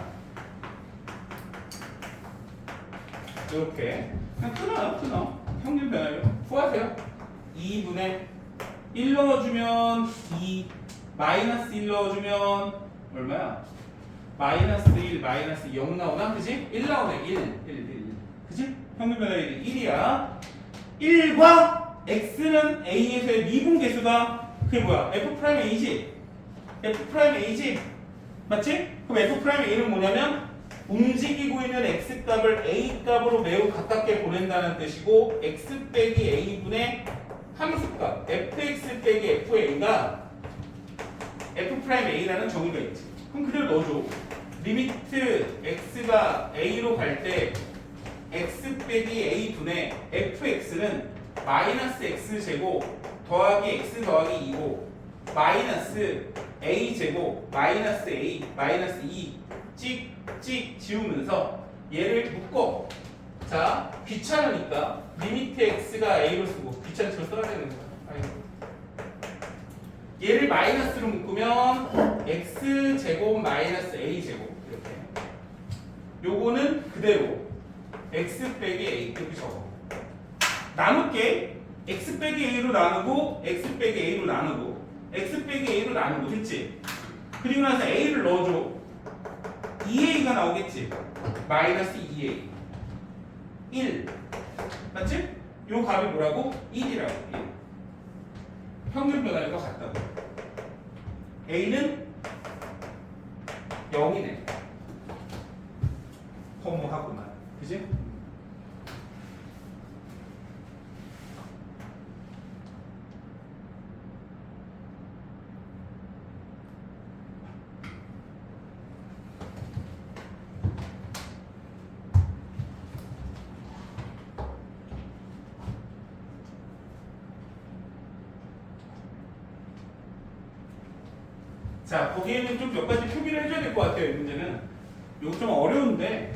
이렇게 그냥 끊어. 평균 변화율 구하세요. 2분의 1 넣어주면 2 마이너스 1 넣어주면 얼마야? 마이너스 1, 마이너스 0 나오나? 그지? 1 나오네. 1. 그지? 평균 변화율이 1이야. 1과 x는 a에서의 미분계수가 그게 뭐야? f'a지? f'a지? 맞지? 그럼 f'a는 뭐냐면 움직이고 있는 x값을 a값으로 매우 가깝게 보낸다는 뜻이고 x 빼기 a분의 함수값 fx 빼기 빼기 FA가 F'A라는 정의가 있지. 그럼 그대로 넣어줘. 리미트 x가 a로 갈 때 x 빼기 a 분의 fx는 마이너스 x제곱 더하기 x 더하기 2고 마이너스 a제곱 마이너스 a 마이너스 2 찍찍 지우면서 얘를 묶어. 자, 귀찮으니까 리미트 x가 a로 쓰고 귀찮지만 써야 되는 거야. 아이고. 얘를 마이너스로 묶으면 x제곱 마이너스 a제곱 이렇게. 요거는 그대로 x 빼기 a 이렇게 적어. 나눌게. x 빼기 a로 나누고 x 빼기 a로 나누고 x 빼기 a로 나누고 됐지? 그리고 나서 a를 넣어줘. 2a가 나오겠지? 마이너스 2a 1 맞지? 요 값이 뭐라고? 1이라고 1. 평균 변화율과 같다고. a는 0이네. 허무하구만. 그지? 자, 거기에는 좀 몇 가지 표기를 해줘야 될 것 같아요. 이 문제는. 이거 좀 어려운데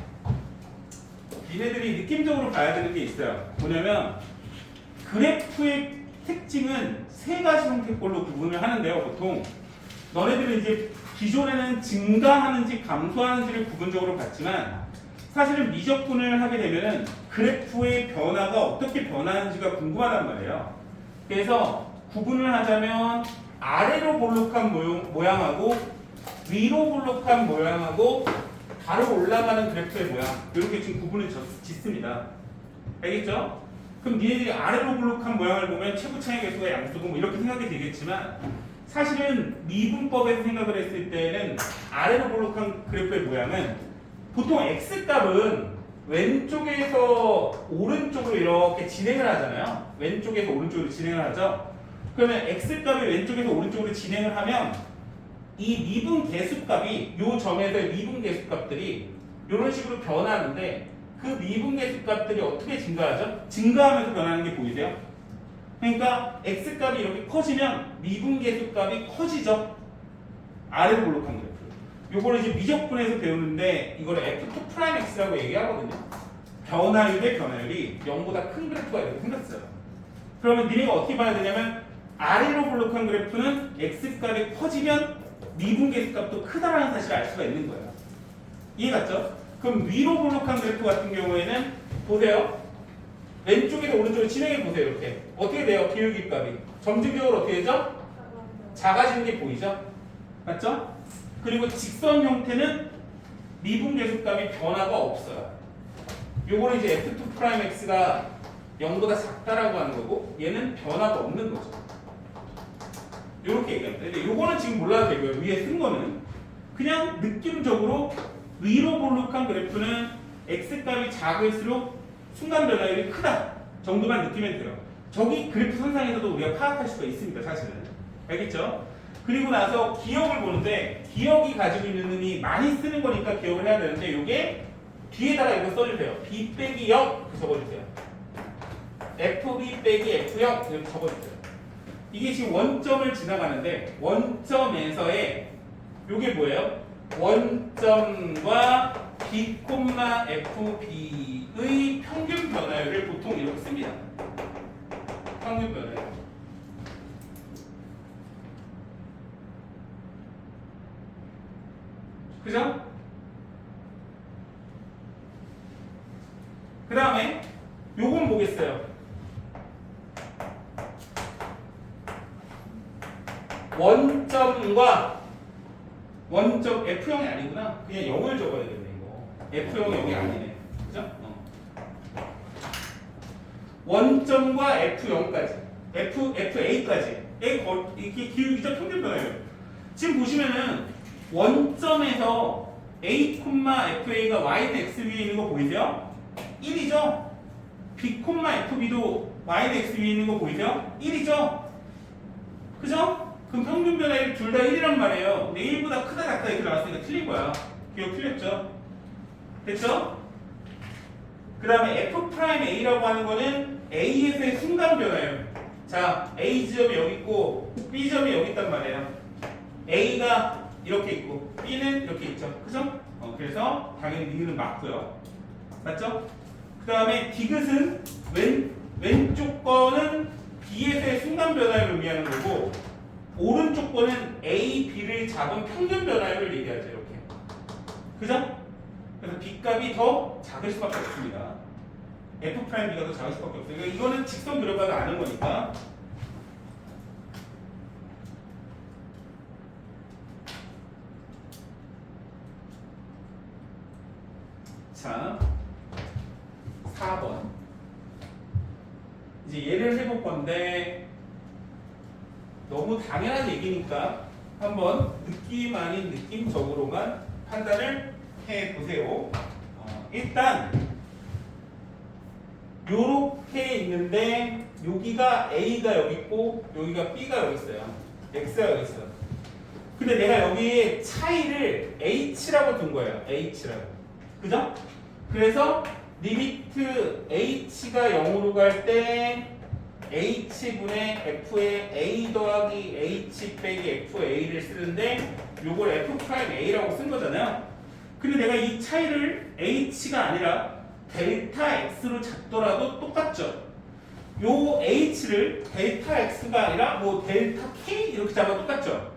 니네들이 느낌적으로 봐야 되는 게 있어요. 뭐냐면 그래프의 특징은 세 가지 형태꼴로 구분을 하는데요. 보통 너네들은 이제 기존에는 증가하는지 감소하는지를 부분적으로 봤지만 사실은 미적분을 하게 되면은 그래프의 변화가 어떻게 변하는지가 궁금하단 말이에요. 그래서 구분을 하자면 아래로 볼록한 모양하고 위로 볼록한 모양하고 바로 올라가는 그래프의 모양 이렇게 지금 구분을 짓습니다. 알겠죠? 그럼 니네들이 아래로 볼록한 모양을 보면 최고 차이 계수가 양수고 뭐 이렇게 생각이 되겠지만 사실은 미분법에서 생각을 했을 때는 아래로 볼록한 그래프의 모양은 보통 x값은 왼쪽에서 오른쪽으로 이렇게 진행을 하잖아요. 왼쪽에서 오른쪽으로 진행을 하죠. 그러면 x값이 왼쪽에서 오른쪽으로 진행을 하면 이 미분 계수값이 요 점에서의 미분 계수값들이 이런 식으로 변하는데 그 미분 계수값들이 어떻게 증가하죠? 증가하면서 변하는 게 보이세요? 그러니까 x값이 이렇게 커지면 미분 계수값이 커지죠. 아래로 볼록한 그래프. 요거를 이제 미적분에서 배우는데 이걸 F2'X라고 얘기하거든요. 변화율 대 변화율이 0보다 큰 그래프가 이렇게 생겼어요. 그러면 니네가 어떻게 봐야 되냐면 아래로 볼록한 그래프는 x값이 커지면 미분 계수값도 크다라는 사실을 알 수가 있는 거예요. 이해 갔죠? 그럼 위로 볼록한 그래프 같은 경우에는 보세요. 왼쪽에서 오른쪽으로 진행해 보세요. 이렇게 어떻게 돼요? 기울기값이 점진적으로 어떻게 되죠? 작아지는 게 보이죠? 맞죠? 그리고 직선 형태는 미분 계수값이 변화가 없어요. 요거는 이제 F2'X가 0보다 작다라고 하는 거고 얘는 변화가 없는 거죠. 이렇게 얘기합니다. 근데 요거는 지금 몰라도 되고요. 위에 쓴 거는 그냥 느낌적으로 위로 볼록한 그래프는 x값이 작을수록 순간 변화율이 크다 정도만 느끼면 돼요. 저기 그래프 선상에서도 우리가 파악할 수가 있습니다. 사실은. 알겠죠? 그리고 나서 기억을 보는데 기억이 가지고 있는 의미 많이 쓰는 거니까 기억을 해야 되는데 요게 뒤에다가 이거 써주세요. b 빼기 0 이렇게 적어주세요. fb 빼기 f0 이렇게 적어주세요. 이게 지금 원점을 지나가는데 원점에서의 요게 뭐예요? 원점과 b, fb의 평균 변화율을 보통 이렇게 씁니다. 평균 변화율. 그죠? 그 다음에 요건 뭐겠어요? 원점과 원점 F0이 아니구나. 그냥 0을 적어야겠네 이거. F0이 0이 아니네. 그죠? 원점과 F0까지 FA까지 이게 기울기죠. 평균 변화율. 지금 보시면은 원점에서 A, FA가 Y는 X 위에 있는 거 보이세요? 1이죠? B, FB도 Y는 X 위에 있는 거 보이세요? 1이죠? 그죠? 그럼 평균 변화율 둘 다 1이란 말이에요. 근데 1보다 크다 작다 이렇게 나왔으니까 틀린 거야. 기억 틀렸죠? 됐죠? 그 다음에 F'A라고 하는 거는 A에서의 순간 변화율. 자, A 지점이 여기 있고 B 지점이 여기 있단 말이에요. A가 이렇게 있고 B는 이렇게 있죠. 그죠? 그래서 당연히 니은 맞고요. 맞죠? 그 다음에 디귿은 왼쪽 거는 B에서의 순간 변화율을 의미하는 거고 오른쪽 거는 A, B를 잡은 평균 변화율을 얘기하죠. 이렇게. 그죠? 그래서 B 값이 더 작을 수밖에 없습니다. F'B가 더 작을 수밖에 없어요. 그러니까 이거는 직선 그려봐도 아는 거니까. 자, 4번. 이제 예를 해볼 건데 너무 당연한 얘기니까 한번 느낌 아닌 느낌적으로만 판단을 해보세요. 일단 요렇게 있는데 여기가 A가 여기 있고 여기가 B가 여기 있어요. X가 여기 있어요. 근데 내가 여기에 차이를 H라고 둔 거예요. H라고. 그죠? 그래서 리미트 H가 0으로 갈 때 H분의 F에 A 더하기 H 빼기 FA를 쓰는데 요걸 F'A라고 쓴 거잖아요. 근데 내가 이 차이를 H가 아니라 델타 X로 잡더라도 똑같죠. 요 H를 델타 X가 아니라 뭐 델타 K 이렇게 잡아도 똑같죠.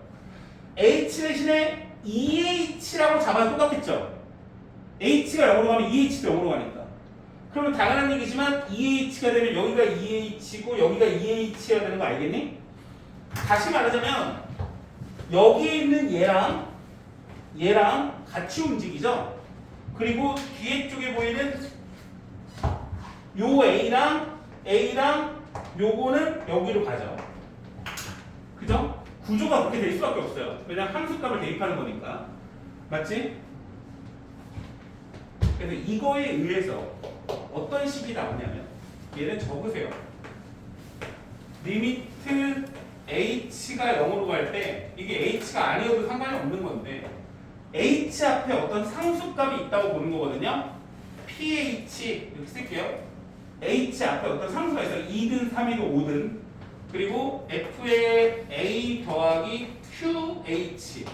H 대신에 EH라고 잡아도 똑같겠죠. H가 0으로 가면 EH도 0으로 가니까. 그러면 당연한 얘기지만 EH가 되면 여기가 EH고 여기가 EH가 되는 거 알겠니? 다시 말하자면 여기에 있는 얘랑 같이 움직이죠. 그리고 뒤에 쪽에 보이는 요 A랑 요거는 여기로 가죠. 그죠? 구조가 그렇게 될 수밖에 없어요. 왜냐면 함수값을 대입하는 거니까. 맞지? 그래서 이거에 의해서 어떤 식이 나오냐면 얘는 적으세요. 리미트 H가 0으로 갈 때 이게 H가 아니어도 상관이 없는 건데 H 앞에 어떤 상수값이 있다고 보는 거거든요. PH 이렇게 쓸게요. H 앞에 어떤 상수가 있어요. 2든 3이든 5든 그리고 F의 A 더하기 QH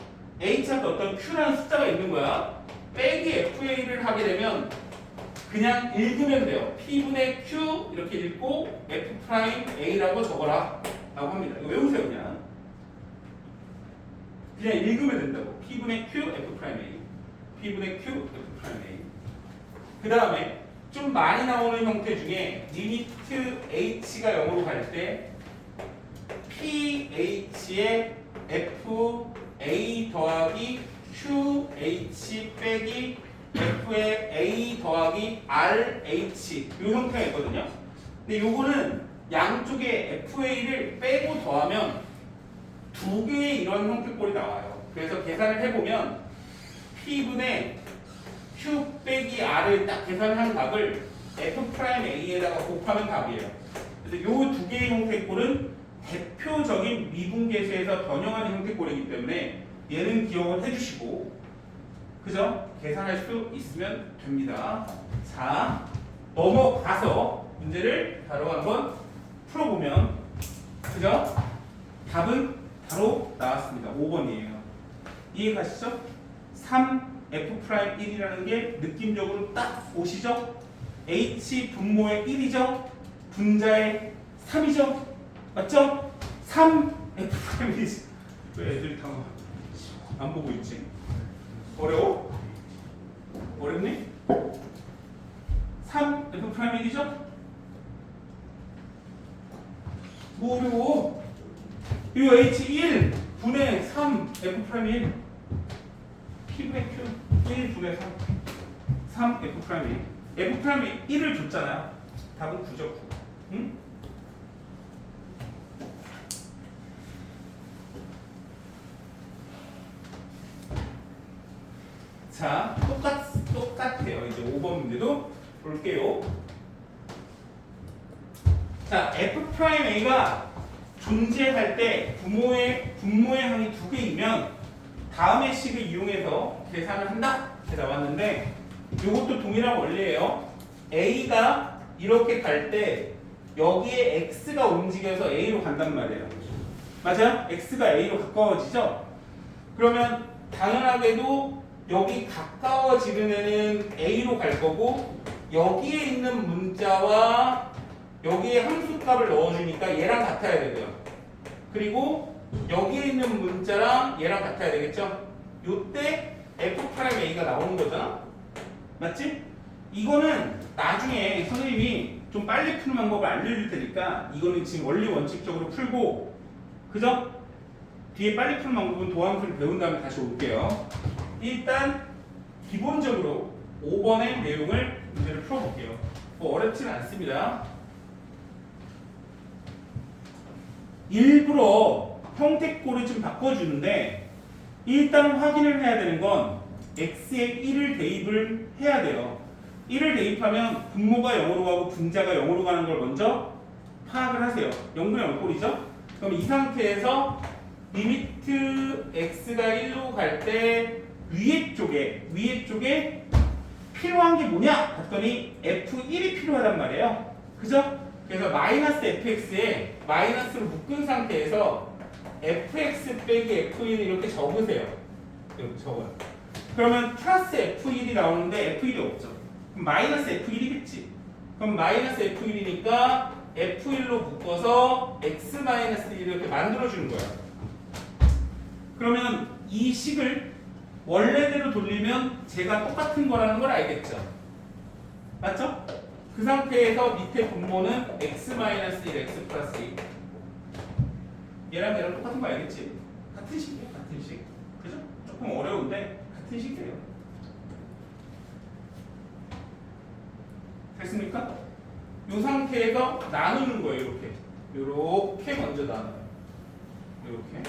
H 앞에 어떤 Q라는 숫자가 있는 거야. 빼기 FA를 하게 되면 그냥 읽으면 돼요. P분의 Q 이렇게 읽고 F'A라고 적어라 라고 합니다. 이거 외우세요 그냥. 그냥 읽으면 된다고. P분의 Q F'A P분의 Q F'A 그 다음에 좀 많이 나오는 형태 중에 리미트 H가 0으로 갈 때 PH의 FA 더하기 QH 빼기 F의 A 더하기 RH 이 형태가 있거든요. 근데 요거는 양쪽에 FA를 빼고 더하면 두 개의 이런 형태꼴이 나와요. 그래서 계산을 해보면 P분의 Q 빼기 R을 딱 계산한 값을 F'A에다가 곱하면 답이에요. 그래서 요 두 개의 형태꼴은 대표적인 미분계수에서 변형하는 형태꼴이기 때문에 얘는 기억을 해주시고 그죠? 계산할 수 있으면 됩니다. 자, 넘어가서 문제를 바로 한번 풀어보면 그죠? 답은 바로 나왔습니다. 5번이에요. 이해가시죠? 3F'1이라는 게 느낌적으로 딱 오시죠? H 분모의 1이죠? 분자의 3이죠? 맞죠? 3F'1이지. 왜 애들이 다 안 보고 있지? 어려워? 어렵니? 3F'1이죠? 뭐 어려워? 이거 H1 분의 3F'1 P분의 Q 1 분의 3 3F'1 F'1을 줬잖아요. 답은 9죠. 9. 응? 자, 똑같아요. 이제 5번 문제도 볼게요. 자, F'A가 존재할 때 분모의 항이 두 개이면 다음의 식을 이용해서 계산을 한다. 이렇게 나왔는데 이것도 동일한 원리예요. A가 이렇게 갈 때 여기에 X가 움직여서 A로 간단 말이에요. 맞아요? X가 A로 가까워지죠? 그러면 당연하게도 여기 가까워지는 애는 A로 갈 거고 여기에 있는 문자와 여기에 함수값을 넣어주니까 얘랑 같아야 되고요. 그리고 여기에 있는 문자랑 얘랑 같아야 되겠죠? 요때 F'A가 나오는 거잖아? 맞지? 이거는 나중에 선생님이 좀 빨리 푸는 방법을 알려줄 테니까 이거는 지금 원리 원칙적으로 풀고 그죠? 뒤에 빨리 푸는 방법은 도함수를 배운 다음에 다시 올게요. 일단 기본적으로 5번의 내용을 문제를 풀어볼게요. 뭐 어렵지는 않습니다. 일부러 형태꼴을 좀 바꿔주는데 일단 확인을 해야 되는 건 x에 1을 대입을 해야 돼요. 1을 대입하면 분모가 0으로 가고 분자가 0으로 가는 걸 먼저 파악을 하세요. 0분의 0꼴이죠? 그럼 이 상태에서 리미트 x가 1로 갈 때 위에 쪽에 필요한 게 뭐냐? 봤더니 f1이 필요하단 말이에요. 그죠? 그래서 마이너스 fx에 마이너스로 묶은 상태에서 fx 빼기 f1 이렇게 적으세요. 이렇게 적어요. 그러면 플러스 f1이 나오는데 f1이 없죠. 그럼 마이너스 f1이겠지. 그럼 마이너스 f1이니까 f1로 묶어서 x-1 이렇게 만들어주는 거야. 그러면 이 식을 원래대로 돌리면 제가 똑같은 거라는 걸 알겠죠. 맞죠? 그 상태에서 밑에 분모는 x-1, x 플러스 2. 얘랑 똑같은 거 알겠지? 같은 식이에요, 같은 식. 그죠? 조금 어려운데 같은 식이에요. 됐습니까? 이 상태에서 나누는 거예요, 이렇게. 이렇게 먼저 나눠요. 이렇게.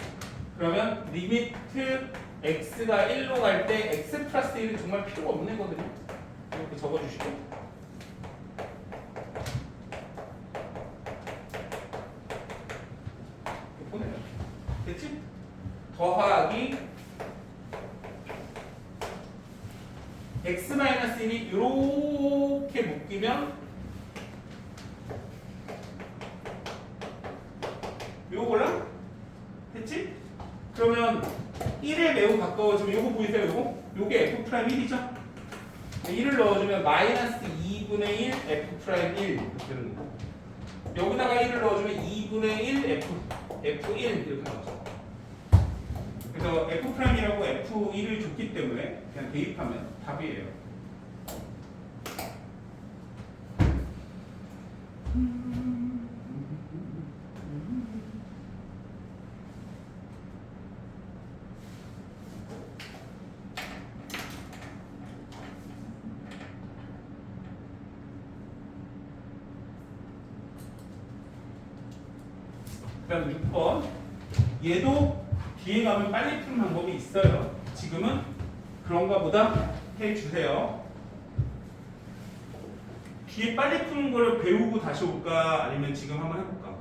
그러면 리미트 x가 1로 갈 때 x 플러스 1은 정말 필요가 없는 애거든요. 이렇게 적어주시고. 보내요. 됐지? 더하기 x-1이 이렇게 묶이면 요거랑 됐지? 그러면 1에 매우 가까워지면 요거 보이세요? 요게 f'1이죠? 1을 넣어주면 마이너스 2분의 1 f'1 이렇게 되는 거고 여기다가 1을 넣어주면 2분의 1 f1 이렇게 나오죠. 그래서 f'이라고 f1을 줬기 때문에 그냥 대입하면 답이에요. 그 다음 6번 얘도 뒤에 가면 빨리 푸는 방법이 있어요. 지금은 그런가 보다 해주세요. 뒤에 빨리 푸는 거를 배우고 다시 올까? 아니면 지금 한번 해볼까?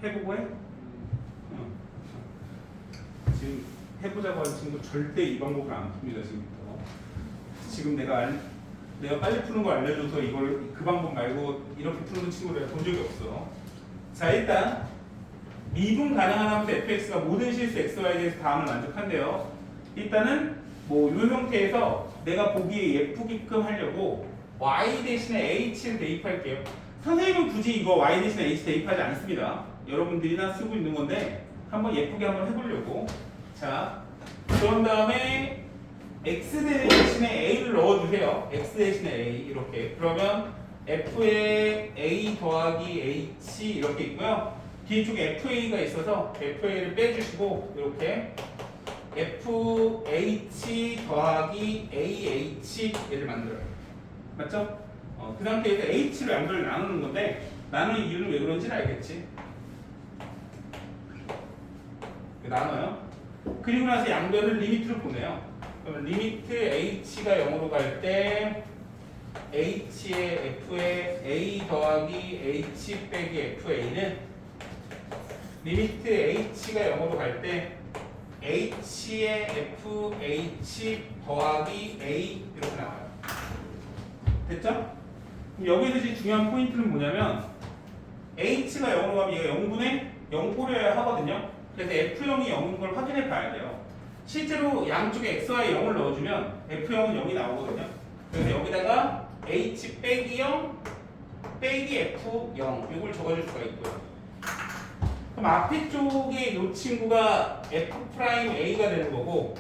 해보고 해? 지금 해보자고 하는 친구 절대 이 방법을 안 풉니다. 지금부터. 지금 내가 빨리 푸는 거 알려줘서 이걸 그 방법 말고 이렇게 푸는 친구를 본 적이 없어. 자, 일단 미분 가능한 함수 fx가 모든 실수 xy에 대해서 다음을 만족한대요. 일단은 뭐 이 형태에서 내가 보기에 예쁘게끔 하려고 y 대신에 h를 대입할게요. 선생님은 굳이 이거 y 대신에 h 대입하지 않습니다. 여러분들이나 쓰고 있는 건데 한번 예쁘게 한번 해보려고. 자, 그런 다음에 x 대신에 a를 넣어주세요. x 대신에 a 이렇게. 그러면 f에 a 더하기 h 이렇게 있고요. 뒤쪽에 fa가 있어서 fa를 빼주시고 이렇게 fh 더하기 ah 얘를 만들어요. 맞죠? 그 상태에서 h를 양변을 나누는 건데 나누는 이유는 왜 그런지는 알겠지? 나눠요. 그리고 나서 양변을 리미트로 보내요. 그러면 리미트 h가 0으로 갈 때 h의 f의 a 더하기 h 빼기 fa는 리미트 h가 0으로 갈 때 h의 fh 더하기 a 이렇게 나와요. 됐죠? 그럼 여기서 이제 중요한 포인트는 뭐냐면 h가 0으로 가면 얘가 0분의 0꼴이어야 하거든요. 그래서 f0이 0인 걸 확인해 봐야 돼요. 실제로 양쪽에 xy 0을 넣어주면 f0은 0이 나오거든요. 그래서 여기다가 h 빼기 0 빼기 f0 이걸 적어줄 수가 있고요. 그럼 앞에 쪽에 이 친구가 f'a가 되는 거고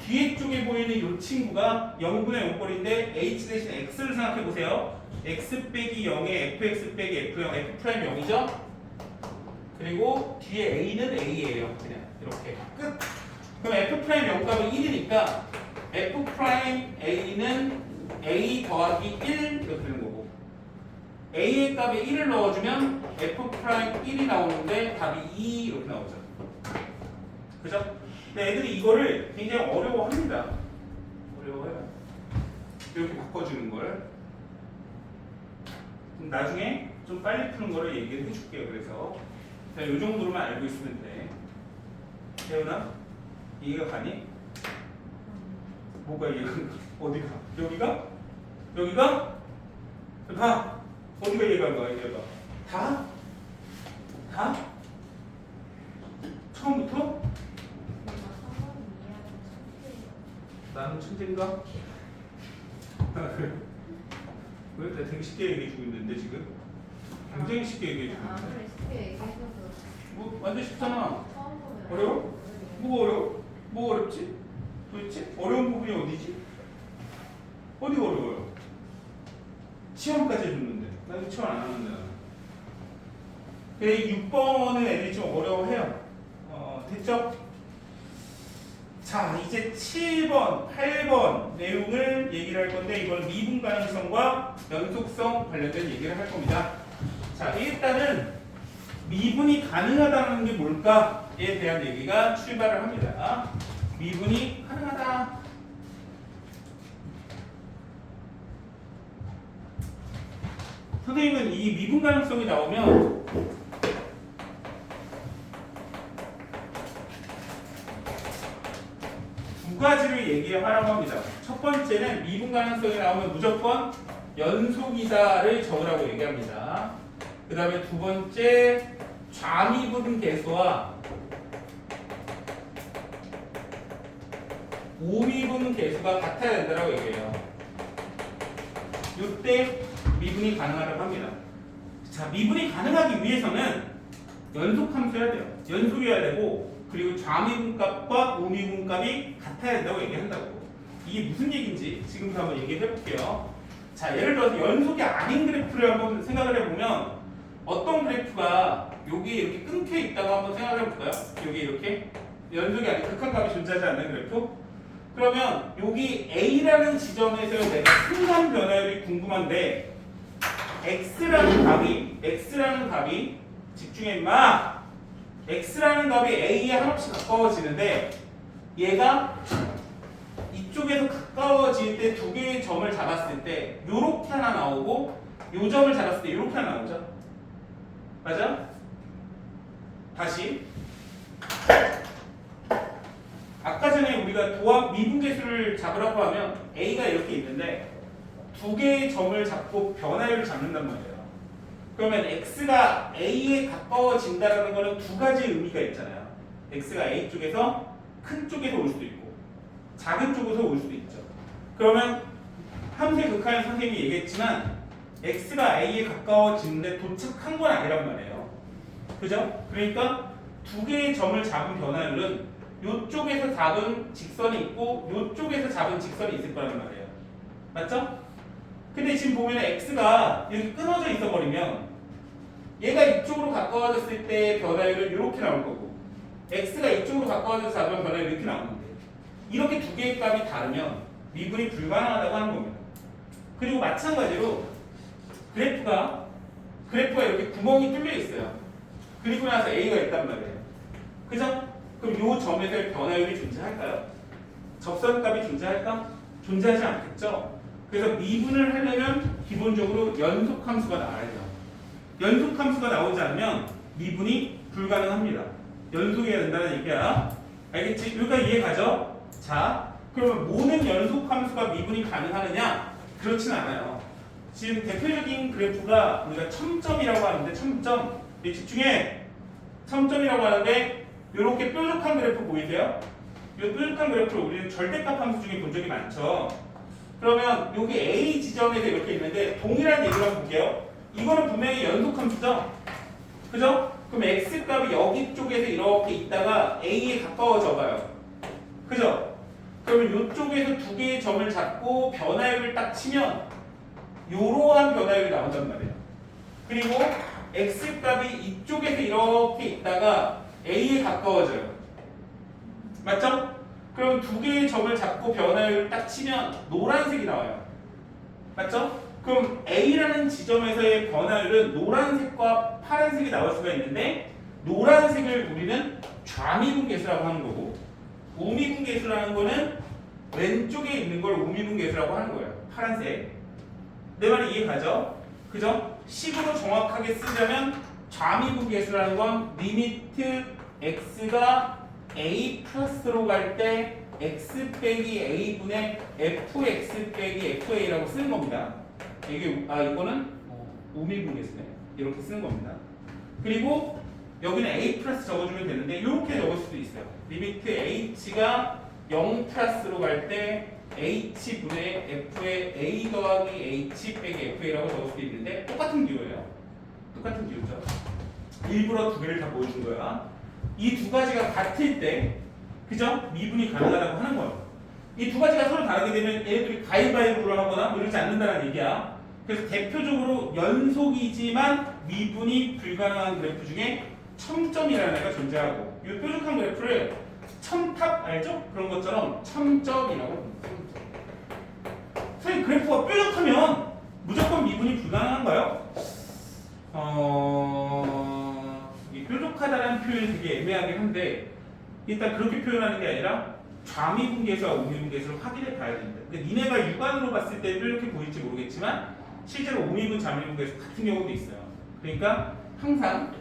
뒤에 쪽에 보이는 이 친구가 0분의 0꼴인데 h 대신 x를 생각해 보세요. x 빼기 0에 fx 빼기 f0 f' 0이죠? 그리고 뒤에 a는 a예요. 그냥 이렇게 끝. 그럼 f' 0값은 1이니까 f'a는 a 더하기 1 이렇게 되는 거고 a의 값에 1을 넣어주면 f'1이 나오는데 답이 2 이렇게 나오죠. 그죠? 근데 애들이 이거를 굉장히 어려워합니다. 어려워해요. 이렇게 바꿔주는 걸. 나중에 좀 빨리 푸는 거를 얘기를 해줄게요. 그래서 이 정도로만 알고 있으면 돼. 태훈아? 이해가 가니? 뭐가 이해가 가? 어디가? 여기가? 여기가? 가! 어디가 이해가 가? 이해가 다? 다? 처음부터? 나는 천재인가? 왜? 내가 되게 쉽게 얘기해주고 있는데 지금? 굉장히 쉽게 얘기해주고 있는데 아무리 쉽게 얘기해줘도 뭐 완전 쉽잖아. 처음 보면 어려워? 뭐가 어려워? 뭐가 어렵지? 도대체? 어려운 부분이 어디지? 어디가 어려워요? 시험까지 해줬는데 나 이거 시험 안 하는데 나는. 근데 6번은 애들이 좀 어려워해요. 됐죠? 자 이제 7번, 8번 내용을 얘기를 할 건데 이건 미분 가능성과 연속성 관련된 얘기를 할 겁니다. 자 일단은 미분이 가능하다는 게 뭘까에 대한 얘기가 출발을 합니다. 미분이 가능하다. 선생님은 이 미분 가능성이 나오면 두 가지를 얘기하라고 합니다. 첫 번째는 미분 가능성이 나오면 무조건 연속이다를 적으라고 얘기합니다. 그 다음에 두 번째 좌미분 계수와 우미분 계수가 같아야 된다고 얘기해요. 이때 미분이 가능하다고 합니다. 자, 미분이 가능하기 위해서는 연속함수여야 돼요. 연속이어야 되고 그리고 좌미분값과 우미분값이 같아야 된다고 얘기한다고. 이게 무슨 얘기인지 지금부터 한번 얘기해 볼게요. 자, 예를 들어서 연속이 아닌 그래프를 한번 생각을 해보면 어떤 그래프가 여기 이렇게 끊겨 있다고 한번 생각을 해볼까요? 여기 이렇게 연속이 아닌 극한값이 존재하지 않는 그래프? 그러면 여기 A라는 지점에서 내가 순간 변화율이 궁금한데 X라는 값이 집중해 마 X라는 값이 A에 한없이 가까워지는데 얘가 이쪽에서 가까워질 때 두 개의 점을 잡았을 때 요렇게 하나 나오고 요 점을 잡았을 때 요렇게 하나 나오죠? 맞아? 다시 아까 전에 우리가 도합 미분계수를 잡으라고 하면 A가 이렇게 있는데 두 개의 점을 잡고 변화율을 잡는단 말이에요. 그러면 X가 A에 가까워진다는 거는 두 가지 의미가 있잖아요. X가 A 쪽에서 큰 쪽에서 올 수도 있고 작은 쪽에서 올 수도 있죠. 그러면 함수의 극한에 선생님이 얘기했지만 X가 A에 가까워지는데 도착한 건 아니란 말이에요. 그죠? 그러니까 두 개의 점을 잡은 변화율은 이쪽에서 잡은 직선이 있고 이쪽에서 잡은 직선이 있을 거란 말이에요. 맞죠? 근데 지금 보면 X가 이렇게 끊어져 있어 버리면 얘가 이쪽으로 가까워졌을 때 변화율은 이렇게 나올 거고 X가 이쪽으로 가까워져서 잡은 변화율이 이렇게 나오는데 이렇게 두 개의 값이 다르면 미분이 불가능하다고 하는 겁니다. 그리고 마찬가지로 그래프가 이렇게 구멍이 뚫려 있어요. 그리고 나서 A가 있단 말이에요. 그죠? 그럼 이 점에서의 변화율이 존재할까요? 접선값이 존재할까? 존재하지 않겠죠? 그래서 미분을 하려면 기본적으로 연속함수가 나와야죠. 연속함수가 나오지 않으면 미분이 불가능합니다. 연속해야 된다는 얘기야. 알겠지? 여기까지 이해가죠? 자, 그러면 모든 연속함수가 미분이 가능하느냐? 그렇진 않아요. 지금 대표적인 그래프가 우리가 첨점이라고 하는데 첨점, 집중해! 첨점이라고 하는데 이렇게 뾰족한 그래프 보이세요? 이 뾰족한 그래프를 우리는 절대값 함수 중에 본 적이 많죠. 그러면 여기 A 지점에서 이렇게 있는데 동일한 얘기를 한번 볼게요. 이거는 분명히 연속함수죠? 그죠? 그럼 X값이 여기 쪽에서 이렇게 있다가 A에 가까워져 봐요. 그죠? 그러면 이쪽에서 두 개의 점을 잡고 변화율을 딱 치면 이러한 변화율이 나온단 말이에요. 그리고 X값이 이쪽에서 이렇게 있다가 A에 가까워져요. 맞죠? 그럼 두 개의 점을 잡고 변화율을 딱 치면 노란색이 나와요. 맞죠? 그럼 A라는 지점에서의 변화율은 노란색과 파란색이 나올 수가 있는데 노란색을 우리는 좌미분계수라고 하는 거고 우미분계수라는 거는 왼쪽에 있는 걸 우미분계수라고 하는 거예요. 파란색. 내 말이 이해가죠? 그죠? 식으로 정확하게 쓰자면 좌미분계수라는 건 리미트 x가 a 플러스로 갈 때 x 빼기 a분의 fx 빼기 fa라고 쓰는 겁니다. 이게 이거는 우미분계수네. 이렇게 쓰는 겁니다. 그리고 여기는 a 플러스 적어주면 되는데 이렇게 적을 수도 있어요. 리미트 h가 0 플러스로 갈 때 h분의 f의 a 더하기 h 빼기 fa라고 적을 수도 있는데 똑같은 기호예요. 똑같은 기호죠. 일부러 두 개를 다 보여준 거야. 이 두 가지가 같을 때 그죠? 미분이 가능하다고 하는 거예요. 이 두 가지가 서로 다르게 되면 얘네들이 가위바위보를 하거나 뭐 이러지 않는다는 얘기야. 그래서 대표적으로 연속이지만 미분이 불가능한 그래프 중에 첨점이라는 애가 존재하고 이 뾰족한 그래프를 첨탑 알죠? 그런 것처럼 첨점이라고 합니다. 선생님 그래프가 뾰족하면 무조건 미분이 불가능한가요? 이 뾰족하다는 표현이 되게 애매하긴 한데 일단 그렇게 표현하는 게 아니라 좌미분계수와 우미분계수를 확인해 봐야 됩니다. 근데 니네가 육안으로 봤을 때 뾰족해 보일지 모르겠지만 실제로 우미분, 좌미분계수 같은 경우도 있어요. 그러니까 항상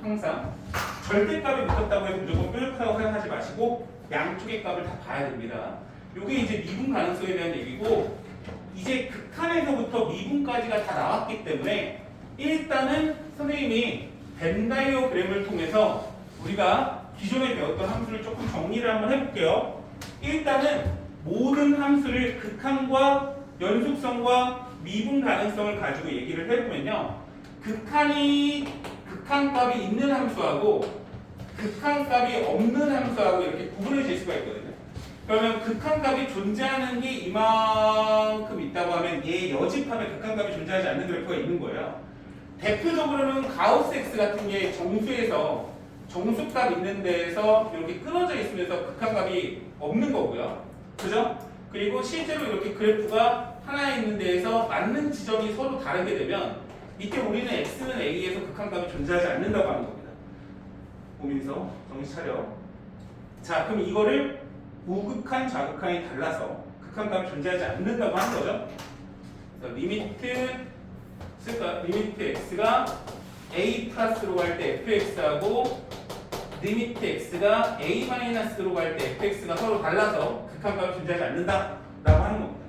절대값이 붙었다고 해서 무조건 뾰족하다고 생각하지 마시고 양쪽의 값을 다 봐야 됩니다. 이게 이제 미분 가능성에 대한 얘기고 이제 극한에서부터 미분까지가 다 나왔기 때문에 일단은 선생님이 벤 다이어그램을 통해서 우리가 기존에 배웠던 함수를 조금 정리를 한번 해볼게요. 일단은 모든 함수를 극한과 연속성과 미분 가능성을 가지고 얘기를 해보면요. 극한값이 있는 함수하고 극한값이 없는 함수하고 이렇게 구분해질 수가 있거든요. 그러면 극한값이 존재하는 게 이만큼 있다고 하면 얘 여집합에 극한값이 존재하지 않는 그래프가 있는 거예요. 대표적으로는 가우스 X 같은 게 정수에서 정수값 있는 데에서 이렇게 끊어져 있으면서 극한값이 없는 거고요. 그죠? 그리고 실제로 이렇게 그래프가 하나 있는 데에서 맞는 지점이 서로 다르게 되면 이때 우리는 X는 A에서 극한값이 존재하지 않는다고 하는 겁니다. 보면서 정신 차려. 자, 그럼 이거를 우극한, 좌극한이 달라서 극한값이 존재하지 않는다고 하는 거죠. 그래서 리미트 x가 a 플러스로 갈 때 fx하고 리미트 x가 a 마이너스로 갈 때 fx가 서로 달라서 극한값이 존재하지 않는다라고 하는 겁니다.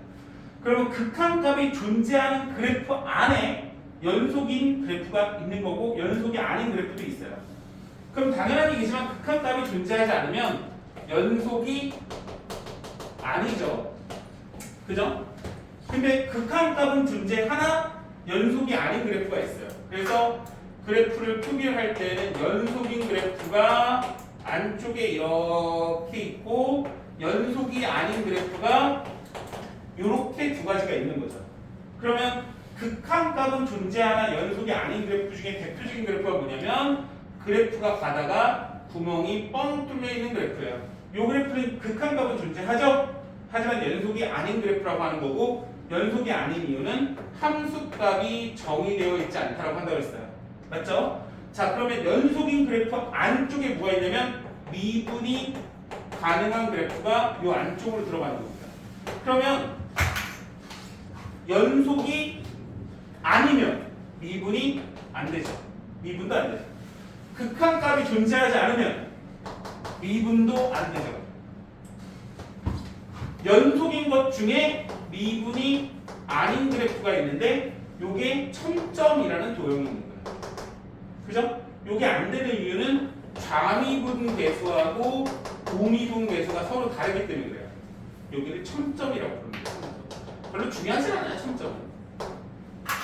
그러면 극한값이 존재하는 그래프 안에 연속인 그래프가 있는 거고 연속이 아닌 그래프도 있어요. 그럼 당연한 얘기지만 극한값이 존재하지 않으면 연속이 아니죠. 그죠? 근데 극한값은 존재하나 연속이 아닌 그래프가 있어요. 그래서 그래프를 표기할 때는 연속인 그래프가 안쪽에 이렇게 있고 연속이 아닌 그래프가 이렇게 두 가지가 있는 거죠. 그러면 극한값은 존재하나 연속이 아닌 그래프 중에 대표적인 그래프가 뭐냐면 그래프가 가다가 구멍이 뻥 뚫려 있는 그래프예요. 이 그래프는 극한값은 존재하죠. 하지만 연속이 아닌 그래프라고 하는 거고 연속이 아닌 이유는 함수값이 정의되어 있지 않다고 한다고 했어요. 맞죠? 자, 그러면 연속인 그래프 안쪽에 뭐가 있냐면 미분이 가능한 그래프가 이 안쪽으로 들어가는 겁니다. 그러면 연속이 아니면 미분이 안 되죠. 미분도 안 되죠. 극한값이 존재하지 않으면 미분도 안 되죠. 연속인 것 중에 미분이 아닌 그래프가 있는데 요게 첨점이라는 도형이 있는 거예요. 그죠? 요게 안 되는 이유는 좌미분 계수하고 우미분 계수가 서로 다르기 때문에 그래요. 여기를 첨점이라고 부릅니다. 별로 중요하지 않아요, 첨점은.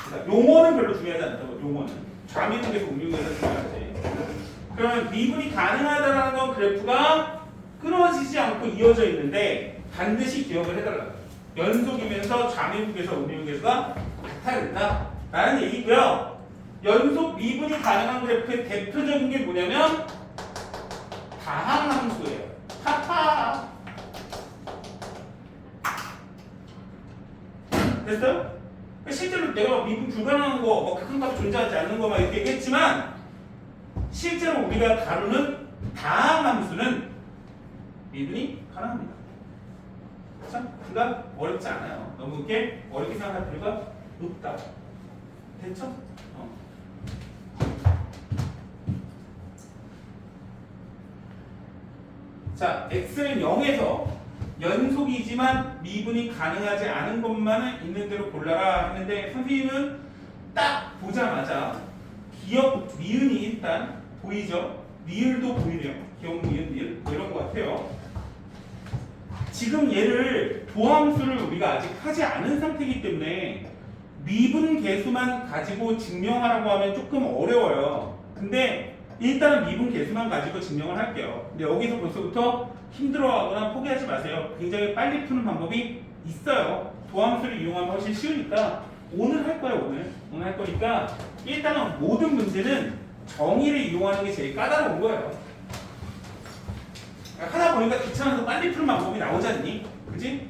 그러니까 용어는 별로 중요하지 않다고, 용어는. 좌미분 계수, 우미분 계수가 중요하지. 그러면 미분이 가능하다는 건 그래프가 끊어지지 않고 이어져 있는데 반드시 기억을 해달라고. 연속이면서 좌미분 계수와 우미분 계수가 같아야 된다라는 얘기고요. 연속 미분이 가능한 그래프의 대표적인 게 뭐냐면 다항함수예요. 하하. 됐어요? 실제로 내가 미분 불가능한 거, 극한값이 존재하지 않는 거 막 이렇게 얘기했지만 실제로 우리가 다루는 다항함수는 미분이 가능합니다. 그렇죠? 그러니까 어렵지 않아요. 너무 이렇게 어렵게 생각할 필요가 없다. 됐죠? 자, x는 0에서 연속이지만 미분이 가능하지 않은 것만은 있는 대로 골라라 했는데 선생님은 딱 보자마자 기억 니은이 일단 보이죠? 니을도 보이네요. 기억 니은 니을 뭐 이런 것 같아요. 지금 얘를 도함수를 우리가 아직 하지 않은 상태이기 때문에 미분 계수만 가지고 증명하라고 하면 조금 어려워요. 근데 일단은 미분 계수만 가지고 증명을 할게요. 근데 여기서 벌써부터 힘들어하거나 포기하지 마세요. 굉장히 빨리 푸는 방법이 있어요. 도함수를 이용하면 훨씬 쉬우니까 오늘 할 거예요. 오늘 할 거니까 일단은 모든 문제는 정의를 이용하는 게 제일 까다로운 거예요. 하다 보니까 귀찮아서 빨리 푸는 방법이 나오지 않니? 그지?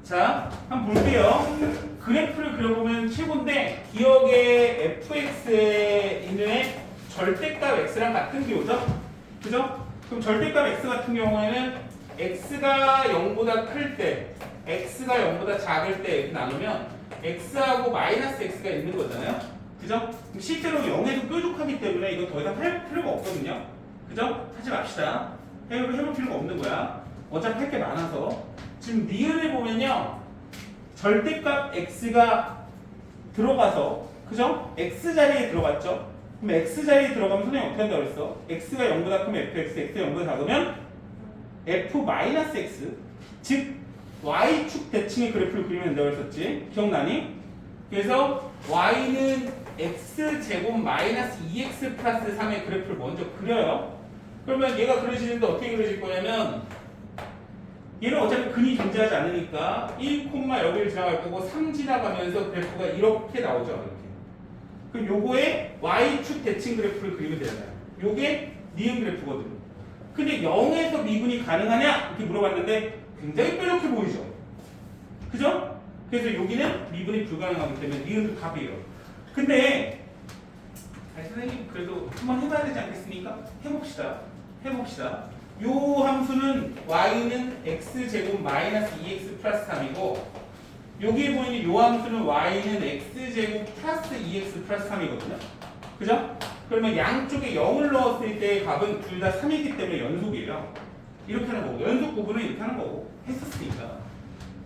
자, 한번 볼게요. 그래프를 그려보면 최고인데 기억의 fx에 있는 절대값 x랑 같은 게 오죠? 그죠? 그럼 절대값 x 같은 경우에는 x가 0보다 클 때, x가 0보다 작을 때 이렇게 나누면 x하고 마이너스 x가 있는 거잖아요? 그죠? 그럼 실제로 0에서 뾰족하기 때문에 이거 더 이상 할 필요가 없거든요? 그죠? 하지 맙시다. 해볼 필요가 없는 거야. 어차피 할 게 많아서. 지금 니은을 보면요. 절대값 x가 들어가서, 그죠? x 자리에 들어갔죠? 그럼 x 자리에 들어가면 선생님 어떻게 한다고 그랬어? x가 0보다 크면 fx, x가 0보다 작으면 f-x, 즉 y축 대칭의 그래프를 그리면 된다고 했었지? 기억나니? 그래서 y는 x제곱 마이너스 2x 플러스 3의 그래프를 먼저 그려요. 그러면 얘가 그려지는데 어떻게 그려질 거냐면 얘는 어차피 근이 존재하지 않으니까 1, 여기를 지나갈 거고 3 지나가면서 그래프가 이렇게 나오죠. 이렇게. 그럼 요거에 y축 대칭 그래프를 그리면 되잖아요. 요게 니은 그래프거든요. 근데 0에서 미분이 가능하냐? 이렇게 물어봤는데 굉장히 뾰족해 보이죠? 그죠? 그래서 여기는 미분이 불가능하기 때문에 니은도 답이에요. 근데 선생님 그래도 한번 해봐야 되지 않겠습니까? 해봅시다. 요 함수는 y는 x제곱 마이너스 2x 플러스 3이고 여기에 보이는 요 함수는 y는 x제곱 플러스 2x 플러스 3이거든요. 그죠? 그러면 양쪽에 0을 넣었을 때의 값은 둘 다 3이기 때문에 연속이에요. 이렇게 하는 거고 연속 구분은 이렇게 하는 거고 했었으니까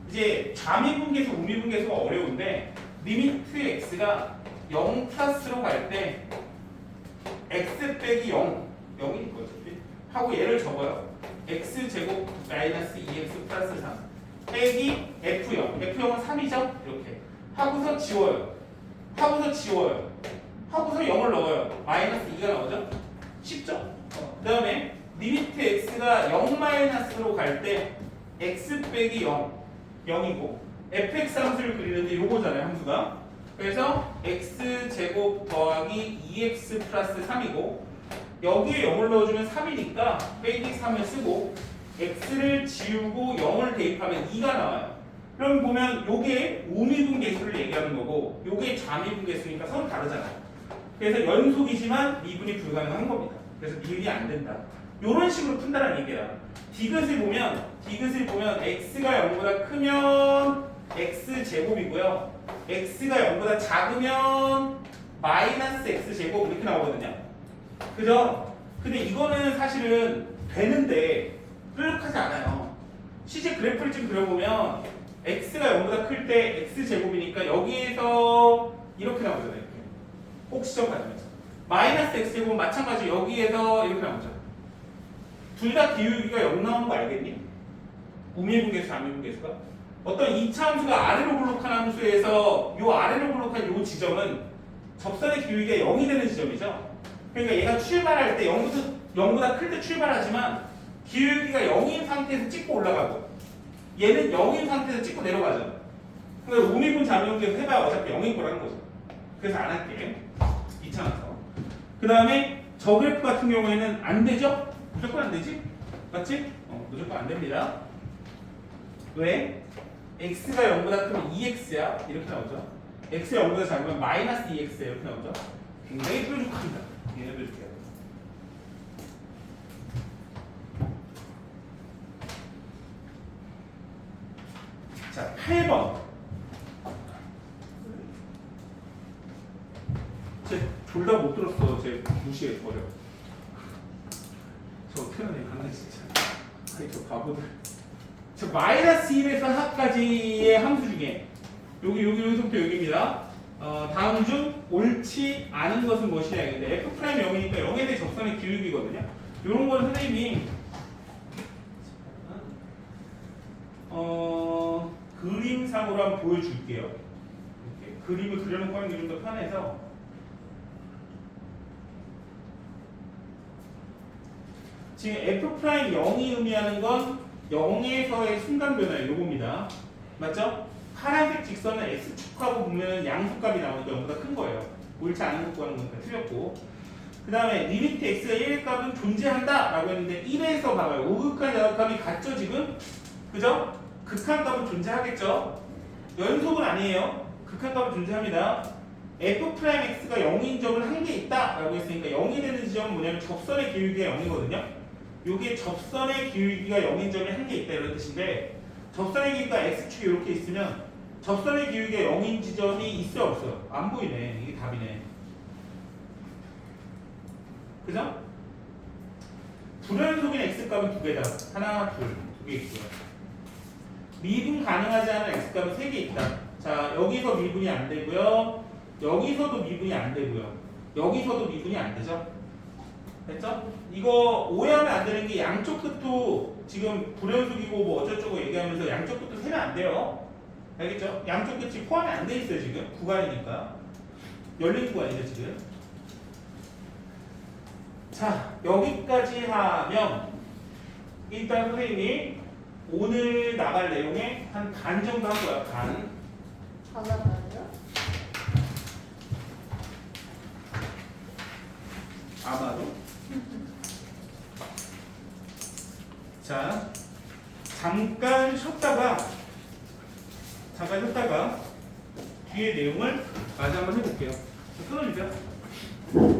이제 좌미분계수 우미분계수가 어려운데 리미트 x가 0 플러스로 갈 때 x 빼기 0이 있고요. 하고 얘를 적어요. x제곱 마이너스 2x 플러스 3 빼기 f0 f0은 3이죠? 이렇게 하고서 지워요. 하고서 0을 넣어요. 마이너스 2가 나오죠? 쉽죠? 그 다음에 리미트 x가 0 마이너스로 갈 때 x 빼기 0이고 fx 함수를 그리는데 요거잖아요. 함수가. 그래서 x제곱 더하기 2x 플러스 3이고 여기에 0을 넣어주면 3이니까 빼기 3을 쓰고 x를 지우고 0을 대입하면 2가 나와요. 그럼 보면 요게 우미분계수를 얘기하는 거고 요게 좌미분계수니까 서로 다르잖아요. 그래서 연속이지만 미분이 불가능한 겁니다. 그래서 미분이 안 된다. 요런 식으로 푼다는 얘기야. 디귿을 보면 x가 0보다 크면 x제곱이고요. x가 0보다 작으면 마이너스 x제곱 이렇게 나오거든요. 그죠? 근데 이거는 사실은 되는데 뾰족하지 않아요. 실제 그래프를 좀 그려보면 x가 0보다 클 때 x제곱이니까 여기에서 이렇게 나오잖아요. 이렇게. 꼭지점 가지면서. 마이너스 x제곱은 마찬가지 여기에서 이렇게 나오죠. 둘 다 기울기가 0 나오는 거 알겠니? 우미분계수, 좌미분계수가. 어떤 이차함수가 아래로 블록한 함수에서 이 아래로 블록한 이 지점은 접선의 기울기가 0이 되는 지점이죠. 그러니까 얘가 출발할 때 0보다 클 때 출발하지만 기울기가 0인 상태에서 찍고 올라가고 얘는 0인 상태에서 찍고 내려가죠. 그러니까 우미분, 좌미분계수 해봐야 어차피 0인 거라는 거죠. 그래서 안 할게. 이차함수. 그 다음에 저 그래프 같은 경우에는 안 되죠? 무조건 안 되지? 맞지? 무조건 안 됩니다. 왜? x가 0보다 크면 2x야 이렇게 나오죠. x가 0보다 작으면 마이너스 2x야 이렇게 나오죠. 굉장히 뾰족합니다. 얘네들 이렇게 해요. 자, 8번. 쟤 둘 다 못 들었어. 쟤 무시해 버려. 저 어떻게 하네 강아지 진짜. 아이 저 바보들. 저 마이너스 1에서 하까지의 함수 중에 여기서부터 여기입니다. 다음 중 옳지 않은 것은 무엇이냐 이건데 f 프라임 0이니까 0에 대해 접선의 기울기거든요. 이런 건 선생님이 그림상으로 한번 보여줄게요. 이렇게 그림을 그려놓고 하는 게 좀 더 편해서. 지금 f 프라임 0이 의미하는 건 0에서의 순간 변화예요. 요겁니다. 맞죠? 파란색 직선은 x축하고 보면 양수값이 나오니까 0보다 큰 거예요. 옳지 않은 것 구하는 거니까 틀렸고. 그 다음에 리미트 x가 1의 값은 존재한다 라고 했는데 1에서 봐봐요. 우극한 자극값이 같죠 지금? 그죠? 극한값은 존재하겠죠? 연속은 아니에요. 극한값은 존재합니다. f'x가 0인 점은 한 개 있다 라고 했으니까 0이 되는 지점은 뭐냐면 접선의 기울기가 0이거든요. 요게 접선의 기울기가 0인 점이 한 개 있다 이런 뜻인데 접선의 기울기가 x축이 이렇게 있으면 접선의 기울기가 0인 지점이 있어요 없어요? 안 보이네. 이게 답이네. 그죠? 불연속인 x값은 두 개다. 하나, 둘, 두 개 있고요. 미분 가능하지 않은 x값은 세 개 있다. 자, 여기서 미분이 안 되고요. 여기서도 미분이 안 되고요. 여기서도 미분이 안 되죠? 됐죠? 이거 오해하면 안 되는 게 양쪽 끝도 지금 불연속이고 뭐 어쩌고저쩌고 얘기하면서 양쪽 끝도 세면 안 돼요. 알겠죠? 양쪽 끝이 포함이 안 돼 있어요 지금. 구간이니까. 열린 구간이죠 지금. 자, 여기까지 하면 일단 선생님이 오늘 나갈 내용의 한 반 정도 한 거야. 반. 받아봐요? 아마도. 자, 잠깐 쉬었다가 뒤에 내용을 마저 한번 해볼게요. 끊어주세요.